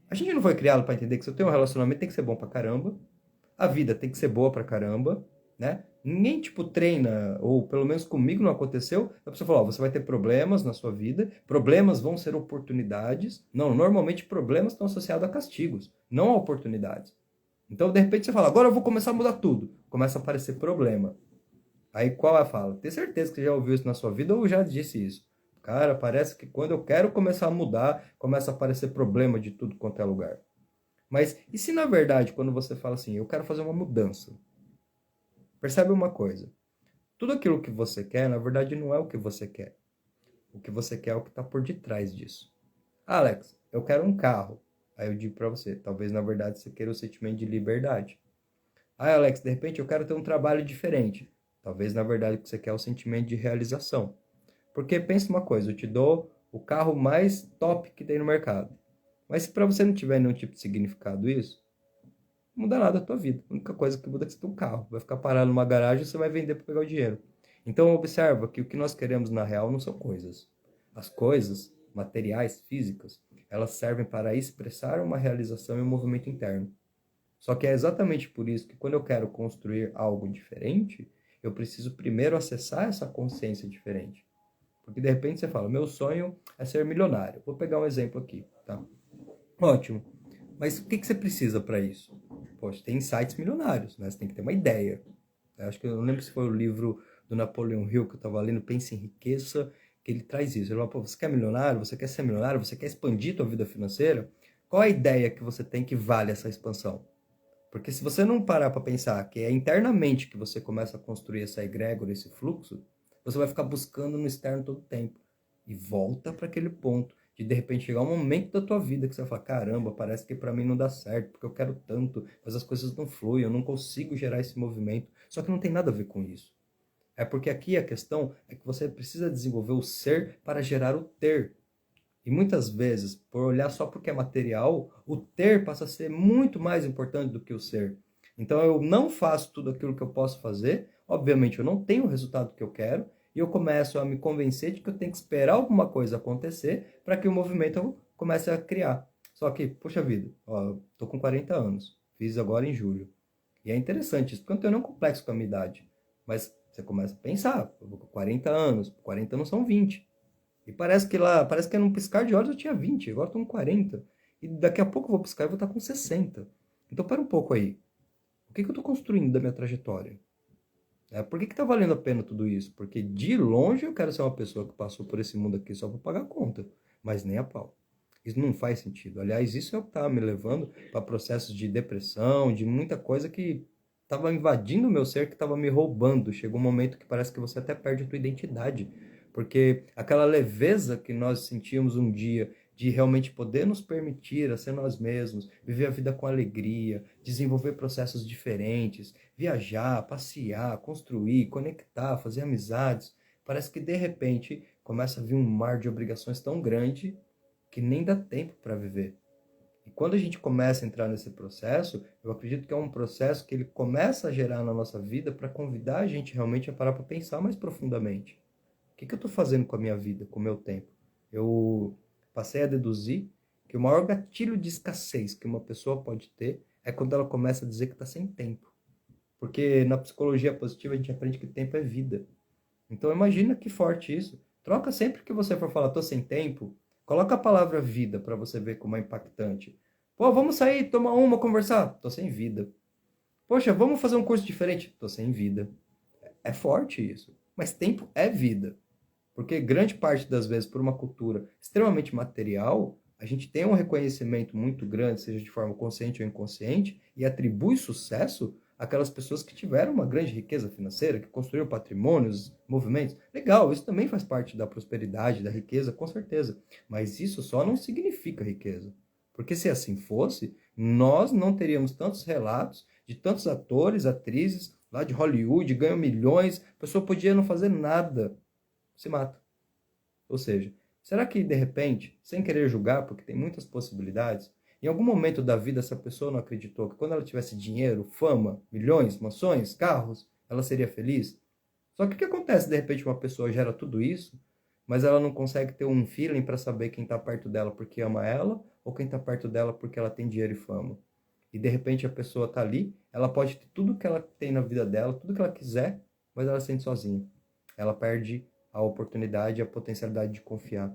A gente não foi criado para entender que se eu tenho um relacionamento tem que ser bom pra caramba, a vida tem que ser boa pra caramba, né? Ninguém, tipo, treina, ou pelo menos comigo não aconteceu, a pessoa falou, ó, você vai ter problemas na sua vida, problemas vão ser oportunidades. Não, normalmente problemas estão associados a castigos, não a oportunidades. Então, de repente, você fala, agora eu vou começar a mudar tudo. Começa a aparecer problema. Aí qual é a fala? Tem certeza que você já ouviu isso na sua vida ou já disse isso? Cara, parece que quando eu quero começar a mudar, começa a aparecer problema de tudo quanto é lugar. Mas e se na verdade, quando você fala assim, eu quero fazer uma mudança? Percebe uma coisa? Tudo aquilo que você quer, na verdade, não é o que você quer. O que você quer é o que está por detrás disso. Ah, Alex, eu quero um carro. Aí eu digo para você, talvez na verdade você queira o sentimento de liberdade. Ah, Alex, de repente eu quero ter um trabalho diferente. Talvez na verdade o que você quer é o sentimento de realização. Porque pensa uma coisa, eu te dou o carro mais top que tem no mercado. Mas se para você não tiver nenhum tipo de significado isso, não muda nada a tua vida. A única coisa que muda é que você tem um carro. Vai ficar parado numa garagem e você vai vender para pegar o dinheiro. Então observa que o que nós queremos na real não são coisas. As coisas, materiais, físicas, elas servem para expressar uma realização e um movimento interno. Só que é exatamente por isso que quando eu quero construir algo diferente, eu preciso primeiro acessar essa consciência diferente. Porque de repente você fala, meu sonho é ser milionário. Vou pegar um exemplo aqui, tá? Ótimo. Mas o que você precisa para isso? Poxa, tem insights milionários, né? Você tem que ter uma ideia. Eu acho que eu não lembro se foi o livro do Napoleão Hill que eu estava lendo, Pense em Riqueza, que ele traz isso. Ele fala, pô, você quer milionário? Você quer ser milionário? Você quer expandir tua vida financeira? Qual a ideia que você tem que vale essa expansão? Porque se você não parar para pensar que é internamente que você começa a construir essa egrégora, esse fluxo, você vai ficar buscando no externo todo o tempo. E volta para aquele ponto de repente chegar um momento da tua vida que você vai falar, caramba, parece que para mim não dá certo, porque eu quero tanto, mas as coisas não fluem, eu não consigo gerar esse movimento. Só que não tem nada a ver com isso. É porque aqui a questão é que você precisa desenvolver o ser para gerar o ter. E muitas vezes, por olhar só porque é material, o ter passa a ser muito mais importante do que o ser. Então eu não faço tudo aquilo que eu posso fazer, obviamente eu não tenho o resultado que eu quero, e eu começo a me convencer de que eu tenho que esperar alguma coisa acontecer para que o movimento comece a criar. Só que, poxa vida, ó, tô com 40 anos, fiz agora em julho. E é interessante isso, porque eu não tenho nenhum complexo com a minha idade. Mas você começa a pensar, eu vou com 40 anos, 40 não são 20. E parece que num piscar de olhos eu tinha 20, agora estou com 40. E daqui a pouco eu vou piscar e vou estar com 60. Então, pera um pouco aí. O que eu estou construindo da minha trajetória? Por que está valendo a pena tudo isso? Porque de longe eu quero ser uma pessoa que passou por esse mundo aqui só para pagar conta, mas nem a pau. Isso não faz sentido. Aliás, isso é o que estava me levando para processos de depressão, de muita coisa que estava invadindo o meu ser, que estava me roubando. Chegou um momento que parece que você até perde a tua identidade. Porque aquela leveza que nós sentíamos um dia de realmente poder nos permitir a ser nós mesmos, viver a vida com alegria, desenvolver processos diferentes, viajar, passear, construir, conectar, fazer amizades, parece que de repente começa a vir um mar de obrigações tão grande que nem dá tempo para viver. E quando a gente começa a entrar nesse processo, eu acredito que é um processo que ele começa a gerar na nossa vida para convidar a gente realmente a parar para pensar mais profundamente. O que eu estou fazendo com a minha vida, com o meu tempo? Eu passei a deduzir que o maior gatilho de escassez que uma pessoa pode ter é quando ela começa a dizer que está sem tempo. Porque na psicologia positiva a gente aprende que tempo é vida. Então imagina que forte isso. Troca sempre que você for falar, tô sem tempo, coloca a palavra vida para você ver como é impactante. Pô, vamos sair, tomar uma, conversar? Tô sem vida. Poxa, vamos fazer um curso diferente? Tô sem vida. É forte isso. Mas tempo é vida. Porque grande parte das vezes, por uma cultura extremamente material, a gente tem um reconhecimento muito grande, seja de forma consciente ou inconsciente, e atribui sucesso àquelas pessoas que tiveram uma grande riqueza financeira, que construíram patrimônios, movimentos. Legal, isso também faz parte da prosperidade, da riqueza, com certeza. Mas isso só não significa riqueza. Porque se assim fosse, nós não teríamos tantos relatos de tantos atores, atrizes lá de Hollywood, ganham milhões, a pessoa podia não fazer nada, se mata. Ou seja, será que de repente, sem querer julgar, porque tem muitas possibilidades, em algum momento da vida essa pessoa não acreditou que quando ela tivesse dinheiro, fama, milhões, mansões, carros, ela seria feliz? Só que o que acontece de repente uma pessoa gera tudo isso, mas ela não consegue ter um feeling para saber quem está perto dela porque ama ela ou quem está perto dela porque ela tem dinheiro e fama? E de repente a pessoa está ali, ela pode ter tudo que ela tem na vida dela, tudo que ela quiser, mas ela se sente sozinha. Ela perde a oportunidade, a potencialidade de confiar.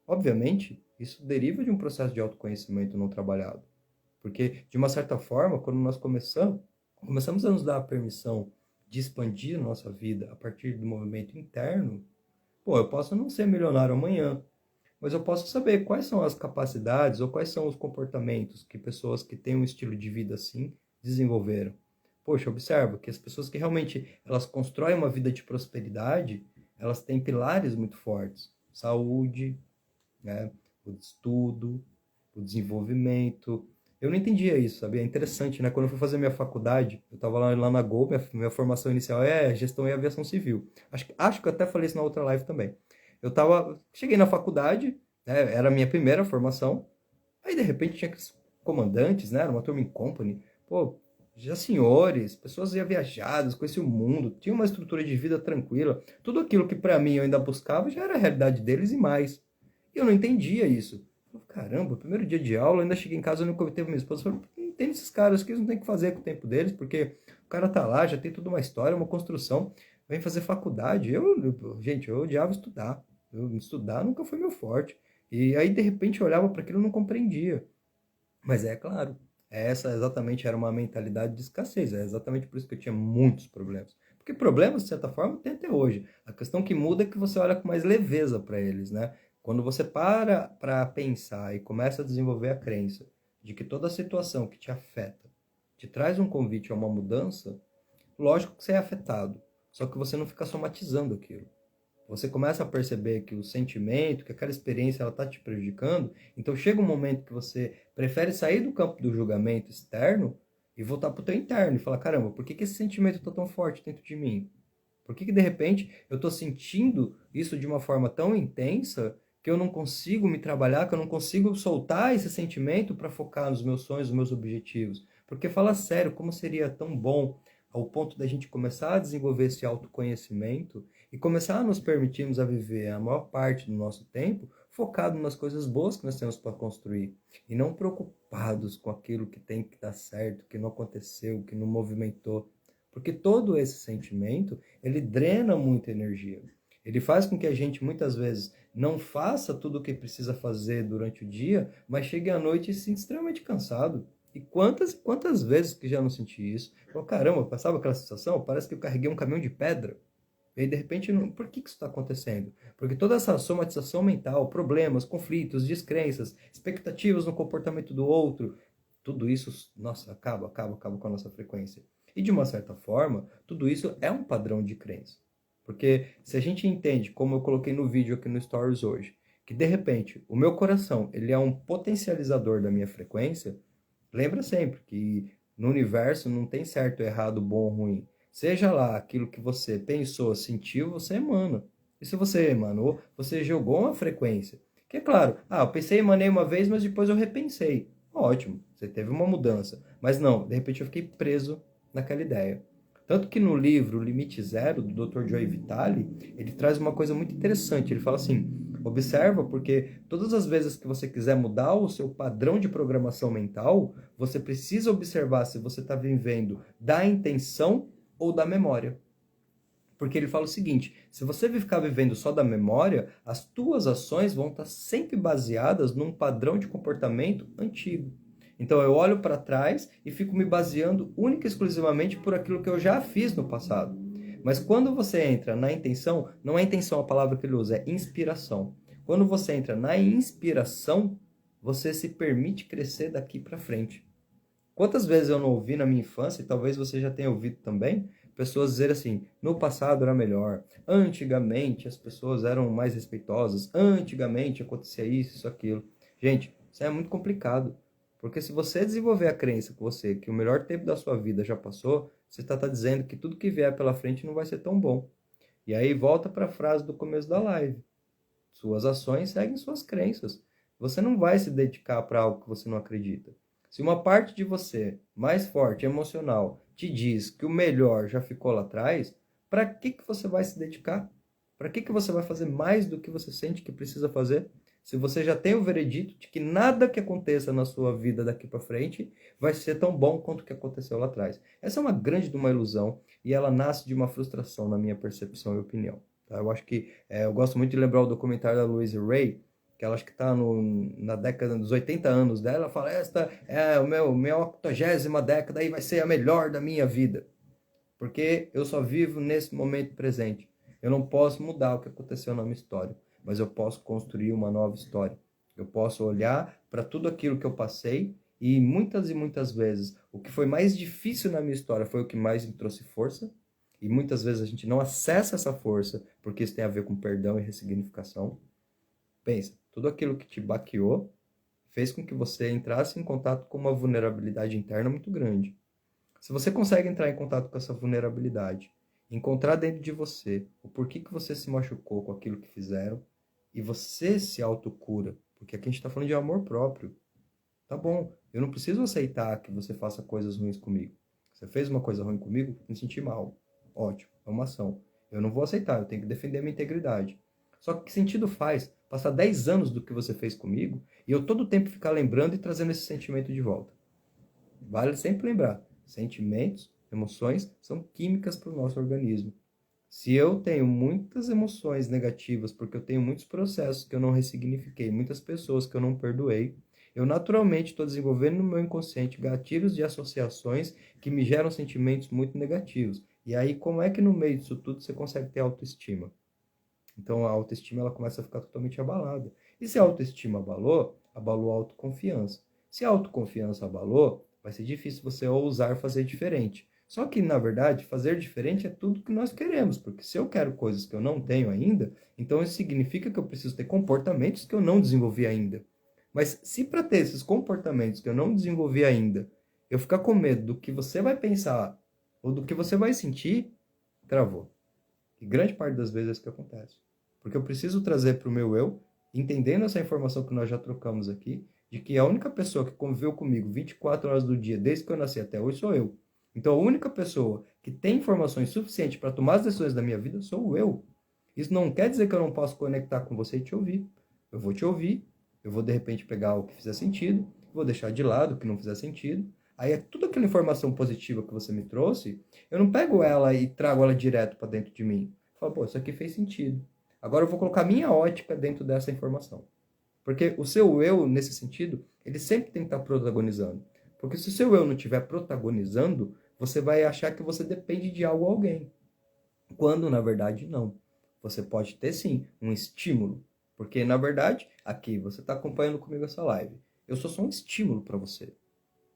Obviamente, isso deriva de um processo de autoconhecimento não trabalhado. Porque, de uma certa forma, quando nós começamos a nos dar a permissão de expandir a nossa vida a partir do movimento interno, pô, eu posso não ser milionário amanhã, mas eu posso saber quais são as capacidades ou quais são os comportamentos que pessoas que têm um estilo de vida assim desenvolveram. Poxa, observa que as pessoas que realmente elas constroem uma vida de prosperidade, elas têm pilares muito fortes. Saúde, né? O estudo, o desenvolvimento. Eu não entendia isso, sabia? É interessante, né? Quando eu fui fazer minha faculdade, eu estava lá na Gol, minha formação inicial é gestão e aviação civil. Acho que eu até falei isso na outra live também. Cheguei na faculdade, né? Era a minha primeira formação, aí de repente tinha aqueles comandantes, né? Era uma turma em company, pô, já senhores, pessoas já viajadas, conheciam o mundo, tinha uma estrutura de vida tranquila. Tudo aquilo que para mim eu ainda buscava já era a realidade deles e mais. E eu não entendia isso. Caramba, primeiro dia de aula, ainda cheguei em casa e não comentei com minha esposa. Falei, não entendo esses caras que eles não têm o que fazer com o tempo deles, porque o cara tá lá, já tem toda uma história, uma construção, vem fazer faculdade. Gente, eu odiava estudar. Estudar nunca foi meu forte. E aí, de repente, eu olhava para aquilo e não compreendia. Mas é claro, essa exatamente era uma mentalidade de escassez. É exatamente por isso que eu tinha muitos problemas. Porque problemas, de certa forma, tem até hoje. A questão que muda é que você olha com mais leveza para eles, né? Quando você para pensar e começa a desenvolver a crença de que toda situação que te afeta te traz um convite a uma mudança, lógico que você é afetado. Só que você não fica somatizando aquilo. Você começa a perceber que o sentimento, que aquela experiência ela está te prejudicando, então chega um momento que você prefere sair do campo do julgamento externo e voltar para o teu interno e falar, caramba, por que esse sentimento está tão forte dentro de mim? Por que de repente eu estou sentindo isso de uma forma tão intensa que eu não consigo me trabalhar, que eu não consigo soltar esse sentimento para focar nos meus sonhos, nos meus objetivos? Porque fala sério, como seria tão bom ao ponto da gente começar a desenvolver esse autoconhecimento e começar a nos permitirmos a viver a maior parte do nosso tempo focado nas coisas boas que nós temos para construir e não preocupados com aquilo que tem que dar certo, que não aconteceu, que não movimentou. Porque todo esse sentimento, ele drena muita energia. Ele faz com que a gente, muitas vezes, não faça tudo o que precisa fazer durante o dia, mas chegue à noite e se sinta extremamente cansado. E quantas vezes que já não senti isso? Oh, caramba, passava aquela sensação? Parece que eu carreguei um caminhão de pedra. E aí, de repente, por que isso está acontecendo? Porque toda essa somatização mental, problemas, conflitos, descrenças, expectativas no comportamento do outro, tudo isso, nossa, acaba com a nossa frequência. E de uma certa forma, tudo isso é um padrão de crença. Porque se a gente entende, como eu coloquei no vídeo aqui no Stories hoje, que de repente o meu coração ele é um potencializador da minha frequência, lembra sempre que no universo não tem certo, errado, bom ou ruim. Seja lá aquilo que você pensou, sentiu, você emana. E se você emanou, você jogou uma frequência. Que é claro, eu pensei e emanei uma vez, mas depois eu repensei. Ótimo, você teve uma mudança. Mas não, de repente eu fiquei preso naquela ideia. Tanto que no livro Limite Zero, do Dr. Joe Vitale, ele traz uma coisa muito interessante. Ele fala assim, observa, porque todas as vezes que você quiser mudar o seu padrão de programação mental, você precisa observar se você está vivendo da intenção ou da memória. Porque ele fala o seguinte, se você ficar vivendo só da memória, as tuas ações vão estar sempre baseadas num padrão de comportamento antigo. Então eu olho para trás e fico me baseando única e exclusivamente por aquilo que eu já fiz no passado. Mas quando você entra na intenção, não é intenção a palavra que ele usa, é inspiração. Quando você entra na inspiração, você se permite crescer daqui para frente. Quantas vezes eu não ouvi na minha infância, e talvez você já tenha ouvido também, pessoas dizer assim, no passado era melhor, antigamente as pessoas eram mais respeitosas, antigamente acontecia isso, aquilo. Gente, isso é muito complicado, porque se você desenvolver a crença com você que o melhor tempo da sua vida já passou, você está dizendo que tudo que vier pela frente não vai ser tão bom. E aí volta para a frase do começo da live. Suas ações seguem suas crenças. Você não vai se dedicar para algo que você não acredita. Se uma parte de você, mais forte, emocional, te diz que o melhor já ficou lá atrás, para que você vai se dedicar? Para que você vai fazer mais do que você sente que precisa fazer? Se você já tem o veredito de que nada que aconteça na sua vida daqui para frente vai ser tão bom quanto o que aconteceu lá atrás. Essa é uma grande de uma ilusão e ela nasce de uma frustração, na minha percepção e opinião. Tá? Eu acho que eu gosto muito de lembrar o documentário da Louise Ray, que ela acho que está na década dos 80 anos dela, ela fala, esta é minha 80ª década e vai ser a melhor da minha vida. Porque eu só vivo nesse momento presente. Eu não posso mudar o que aconteceu na minha história, mas eu posso construir uma nova história. Eu posso olhar para tudo aquilo que eu passei e muitas vezes o que foi mais difícil na minha história foi o que mais me trouxe força. E muitas vezes a gente não acessa essa força porque isso tem a ver com perdão e ressignificação. Pensa, tudo aquilo que te baqueou fez com que você entrasse em contato com uma vulnerabilidade interna muito grande. Se você consegue entrar em contato com essa vulnerabilidade, encontrar dentro de você o porquê que você se machucou com aquilo que fizeram, e você se autocura, porque aqui a gente está falando de amor próprio. Tá bom, eu não preciso aceitar que você faça coisas ruins comigo. Você fez uma coisa ruim comigo, me senti mal. Ótimo, é uma ação. Eu não vou aceitar, eu tenho que defender a minha integridade. Só que sentido faz passar 10 anos do que você fez comigo e eu todo o tempo ficar lembrando e trazendo esse sentimento de volta? Vale sempre lembrar, sentimentos, emoções são químicas para o nosso organismo. Se eu tenho muitas emoções negativas porque eu tenho muitos processos que eu não ressignifiquei, muitas pessoas que eu não perdoei, eu naturalmente estou desenvolvendo no meu inconsciente gatilhos de associações que me geram sentimentos muito negativos. E aí, como é que no meio disso tudo você consegue ter autoestima? Então, a autoestima ela começa a ficar totalmente abalada. E se a autoestima abalou, abalou a autoconfiança. Se a autoconfiança abalou, vai ser difícil você ousar fazer diferente. Só que, na verdade, fazer diferente é tudo que nós queremos, porque se eu quero coisas que eu não tenho ainda, então isso significa que eu preciso ter comportamentos que eu não desenvolvi ainda. Mas se para ter esses comportamentos que eu não desenvolvi ainda, eu ficar com medo do que você vai pensar ou do que você vai sentir, travou. E grande parte das vezes é isso que acontece. Porque eu preciso trazer para o meu eu, entendendo essa informação que nós já trocamos aqui, de que a única pessoa que conviveu comigo 24 horas do dia, desde que eu nasci até hoje, sou eu. Então, a única pessoa que tem informações suficientes para tomar as decisões da minha vida sou eu. Isso não quer dizer que eu não posso conectar com você e te ouvir. Eu vou te ouvir, eu vou de repente pegar o que fizer sentido, vou deixar de lado o que não fizer sentido. Aí é tudo aquela informação positiva que você me trouxe, eu não pego ela e trago ela direto para dentro de mim. Eu falo, pô, isso aqui fez sentido. Agora eu vou colocar minha ótica dentro dessa informação. Porque o seu eu, nesse sentido, ele sempre tem que estar protagonizando. Porque se o seu eu não estiver protagonizando, você vai achar que você depende de algo ou alguém. Quando, na verdade, não. Você pode ter, sim, um estímulo. Porque, na verdade, aqui, você está acompanhando comigo essa live. Eu sou só um estímulo para você.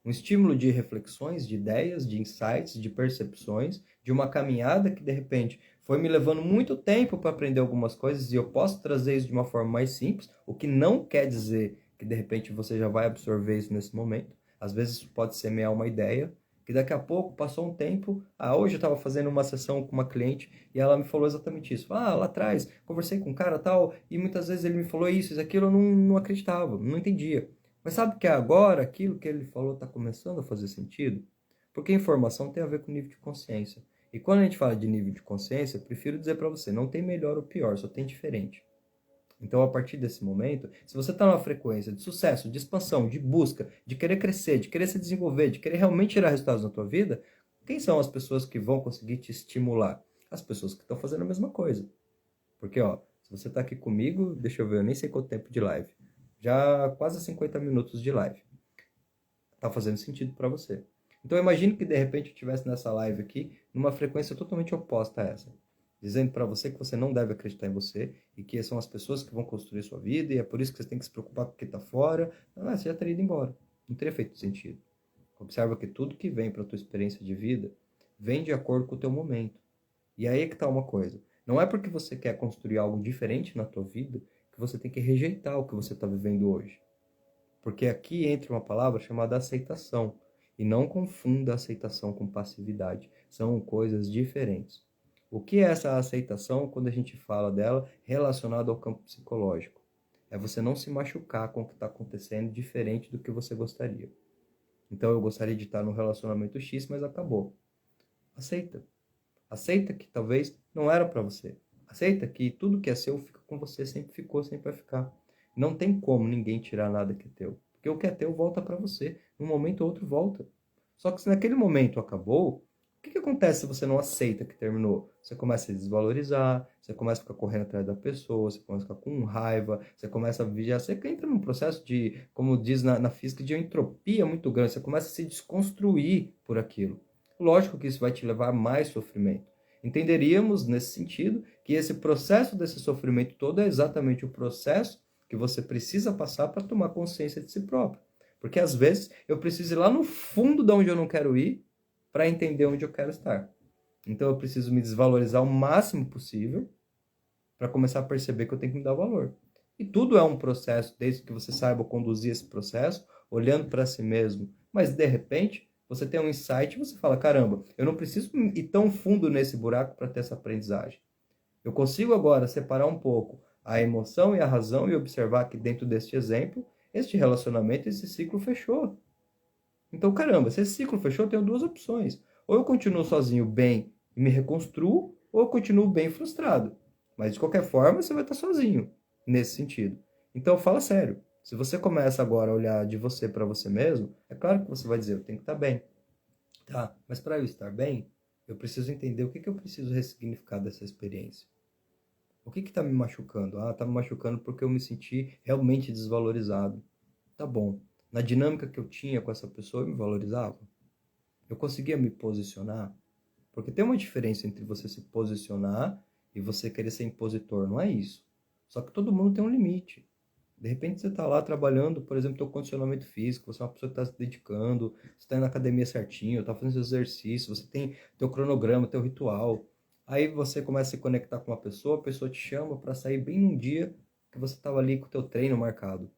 Um estímulo de reflexões, de ideias, de insights, de percepções, de uma caminhada que, de repente, foi me levando muito tempo para aprender algumas coisas e eu posso trazer isso de uma forma mais simples, o que não quer dizer que, de repente, você já vai absorver isso nesse momento. Às vezes isso pode semear uma ideia, que daqui a pouco, passou um tempo, hoje eu estava fazendo uma sessão com uma cliente e ela me falou exatamente isso. Lá atrás, conversei com um cara tal, e muitas vezes ele me falou isso, aquilo, eu não acreditava, não entendia. Mas sabe que agora aquilo que ele falou está começando a fazer sentido? Porque informação tem a ver com nível de consciência. E quando a gente fala de nível de consciência, eu prefiro dizer para você, não tem melhor ou pior, só tem diferente. Então, a partir desse momento, se você está numa frequência de sucesso, de expansão, de busca, de querer crescer, de querer se desenvolver, de querer realmente tirar resultados na tua vida, quem são as pessoas que vão conseguir te estimular? As pessoas que estão fazendo a mesma coisa. Porque, se você está aqui comigo, deixa eu ver, eu nem sei quanto tempo de live. Já quase 50 minutos de live. Tá fazendo sentido para você. Então, imagine que, de repente, eu estivesse nessa live aqui, numa frequência totalmente oposta a essa. dizendo para você que você não deve acreditar em você e que são as pessoas que vão construir sua vida e é por isso que você tem que se preocupar com o que está fora, você já teria ido embora. Não teria feito sentido. Observa que tudo que vem para a tua experiência de vida vem de acordo com o teu momento. E aí é que está uma coisa. Não é porque você quer construir algo diferente na tua vida que você tem que rejeitar o que você está vivendo hoje. Porque aqui entra uma palavra chamada aceitação. E não confunda aceitação com passividade. São coisas diferentes. O que é essa aceitação quando a gente fala dela relacionada ao campo psicológico? É você não se machucar com o que está acontecendo diferente do que você gostaria. Então eu gostaria de estar num relacionamento X, mas acabou. Aceita. Aceita que talvez não era para você. Aceita que tudo que é seu fica com você, sempre ficou, sempre vai ficar. Não tem como ninguém tirar nada que é teu. Porque o que é teu volta para você. Num momento ou outro volta. Só que se naquele momento acabou, o que acontece se você não aceita que terminou? Você começa a se desvalorizar, você começa a ficar correndo atrás da pessoa, você começa a ficar com raiva, você começa a vigiar, você entra num processo de, como diz na física, de entropia muito grande, você começa a se desconstruir por aquilo. Lógico que isso vai te levar a mais sofrimento. Entenderíamos, nesse sentido, que esse processo desse sofrimento todo é exatamente o processo que você precisa passar para tomar consciência de si próprio. Porque às vezes eu preciso ir lá no fundo de onde eu não quero ir para entender onde eu quero estar. Então eu preciso me desvalorizar o máximo possível para começar a perceber que eu tenho que me dar valor. E tudo é um processo, desde que você saiba conduzir esse processo, olhando para si mesmo. Mas de repente, você tem um insight e você fala, caramba, eu não preciso ir tão fundo nesse buraco para ter essa aprendizagem. Eu consigo agora separar um pouco a emoção e a razão e observar que dentro deste exemplo, este relacionamento, esse ciclo fechou. Então, caramba, se esse ciclo fechou, eu tenho duas opções. Ou eu continuo sozinho bem e me reconstruo, ou eu continuo bem frustrado. Mas, de qualquer forma, você vai estar sozinho nesse sentido. Então, fala sério. Se você começa agora a olhar de você para você mesmo, é claro que você vai dizer, eu tenho que estar bem. Tá, mas para eu estar bem, eu preciso entender o que eu preciso ressignificar dessa experiência. O que está me machucando? Ah, está me machucando porque eu me senti realmente desvalorizado. Tá bom. Na dinâmica que eu tinha com essa pessoa, eu me valorizava? Eu conseguia me posicionar? Porque tem uma diferença entre você se posicionar e você querer ser impositor, não é isso. Só que todo mundo tem um limite. De repente você está lá trabalhando, por exemplo, teu condicionamento físico, você é uma pessoa que está se dedicando, você está indo na academia certinho, está fazendo seu exercício, você tem teu cronograma, teu ritual. Aí você começa a se conectar com uma pessoa, a pessoa te chama para sair bem num dia que você estava ali com o teu treino marcado.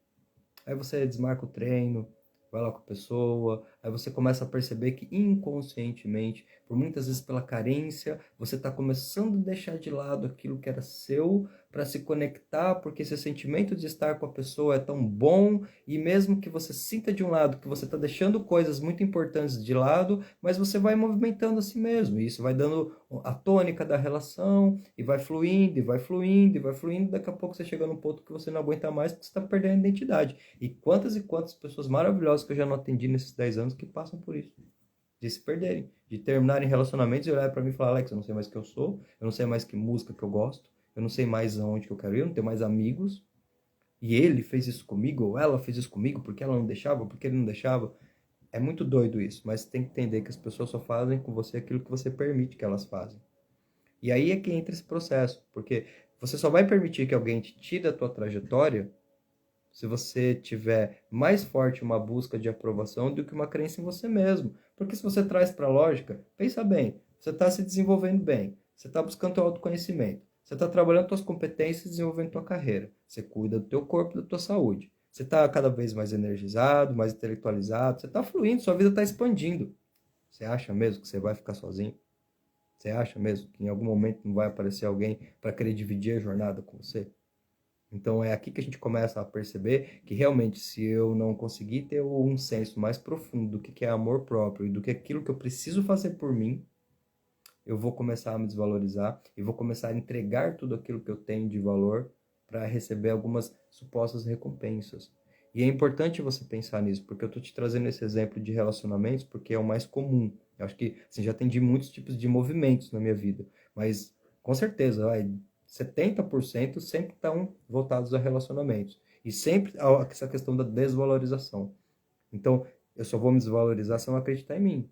Aí você desmarca o treino, vai lá com a pessoa, aí você começa a perceber que inconscientemente, por muitas vezes pela carência, você está começando a deixar de lado aquilo que era seu para se conectar, porque esse sentimento de estar com a pessoa é tão bom, e mesmo que você sinta de um lado que você está deixando coisas muito importantes de lado, mas você vai movimentando a si mesmo, e isso vai dando a tônica da relação, e vai fluindo, e vai fluindo, e vai fluindo, daqui a pouco você chega num ponto que você não aguenta mais, porque você está perdendo a identidade. E quantas pessoas maravilhosas que eu já não atendi nesses 10 anos que passam por isso. De se perderem, de terminarem relacionamentos e olhar para mim e falar, Alex, eu não sei mais quem eu sou, eu não sei mais que música que eu gosto, eu não sei mais aonde que eu quero ir, eu não tenho mais amigos. E ele fez isso comigo, ou ela fez isso comigo, porque ela não deixava, porque ele não deixava. É muito doido isso, mas tem que entender que as pessoas só fazem com você aquilo que você permite que elas façam. E aí é que entra esse processo, porque você só vai permitir que alguém te tire da tua trajetória se você tiver mais forte uma busca de aprovação do que uma crença em você mesmo. Porque se você traz para a lógica, pensa bem, você está se desenvolvendo bem, você está buscando seu autoconhecimento, você está trabalhando suas competências e desenvolvendo tua carreira, você cuida do teu corpo e da tua saúde, você está cada vez mais energizado, mais intelectualizado, você está fluindo, sua vida está expandindo. Você acha mesmo que você vai ficar sozinho? Você acha mesmo que em algum momento não vai aparecer alguém para querer dividir a jornada com você? Então é aqui que a gente começa a perceber que realmente se eu não conseguir ter um senso mais profundo do que é amor próprio e do que é aquilo que eu preciso fazer por mim, eu vou começar a me desvalorizar e vou começar a entregar tudo aquilo que eu tenho de valor para receber algumas supostas recompensas. E é importante você pensar nisso, porque eu estou te trazendo esse exemplo de relacionamentos porque é o mais comum. Eu acho que assim, já atendi muitos tipos de movimentos na minha vida, mas com certeza, 70% sempre estão voltados a relacionamentos. E sempre há essa questão da desvalorização. Então, eu só vou me desvalorizar se eu não acreditar em mim.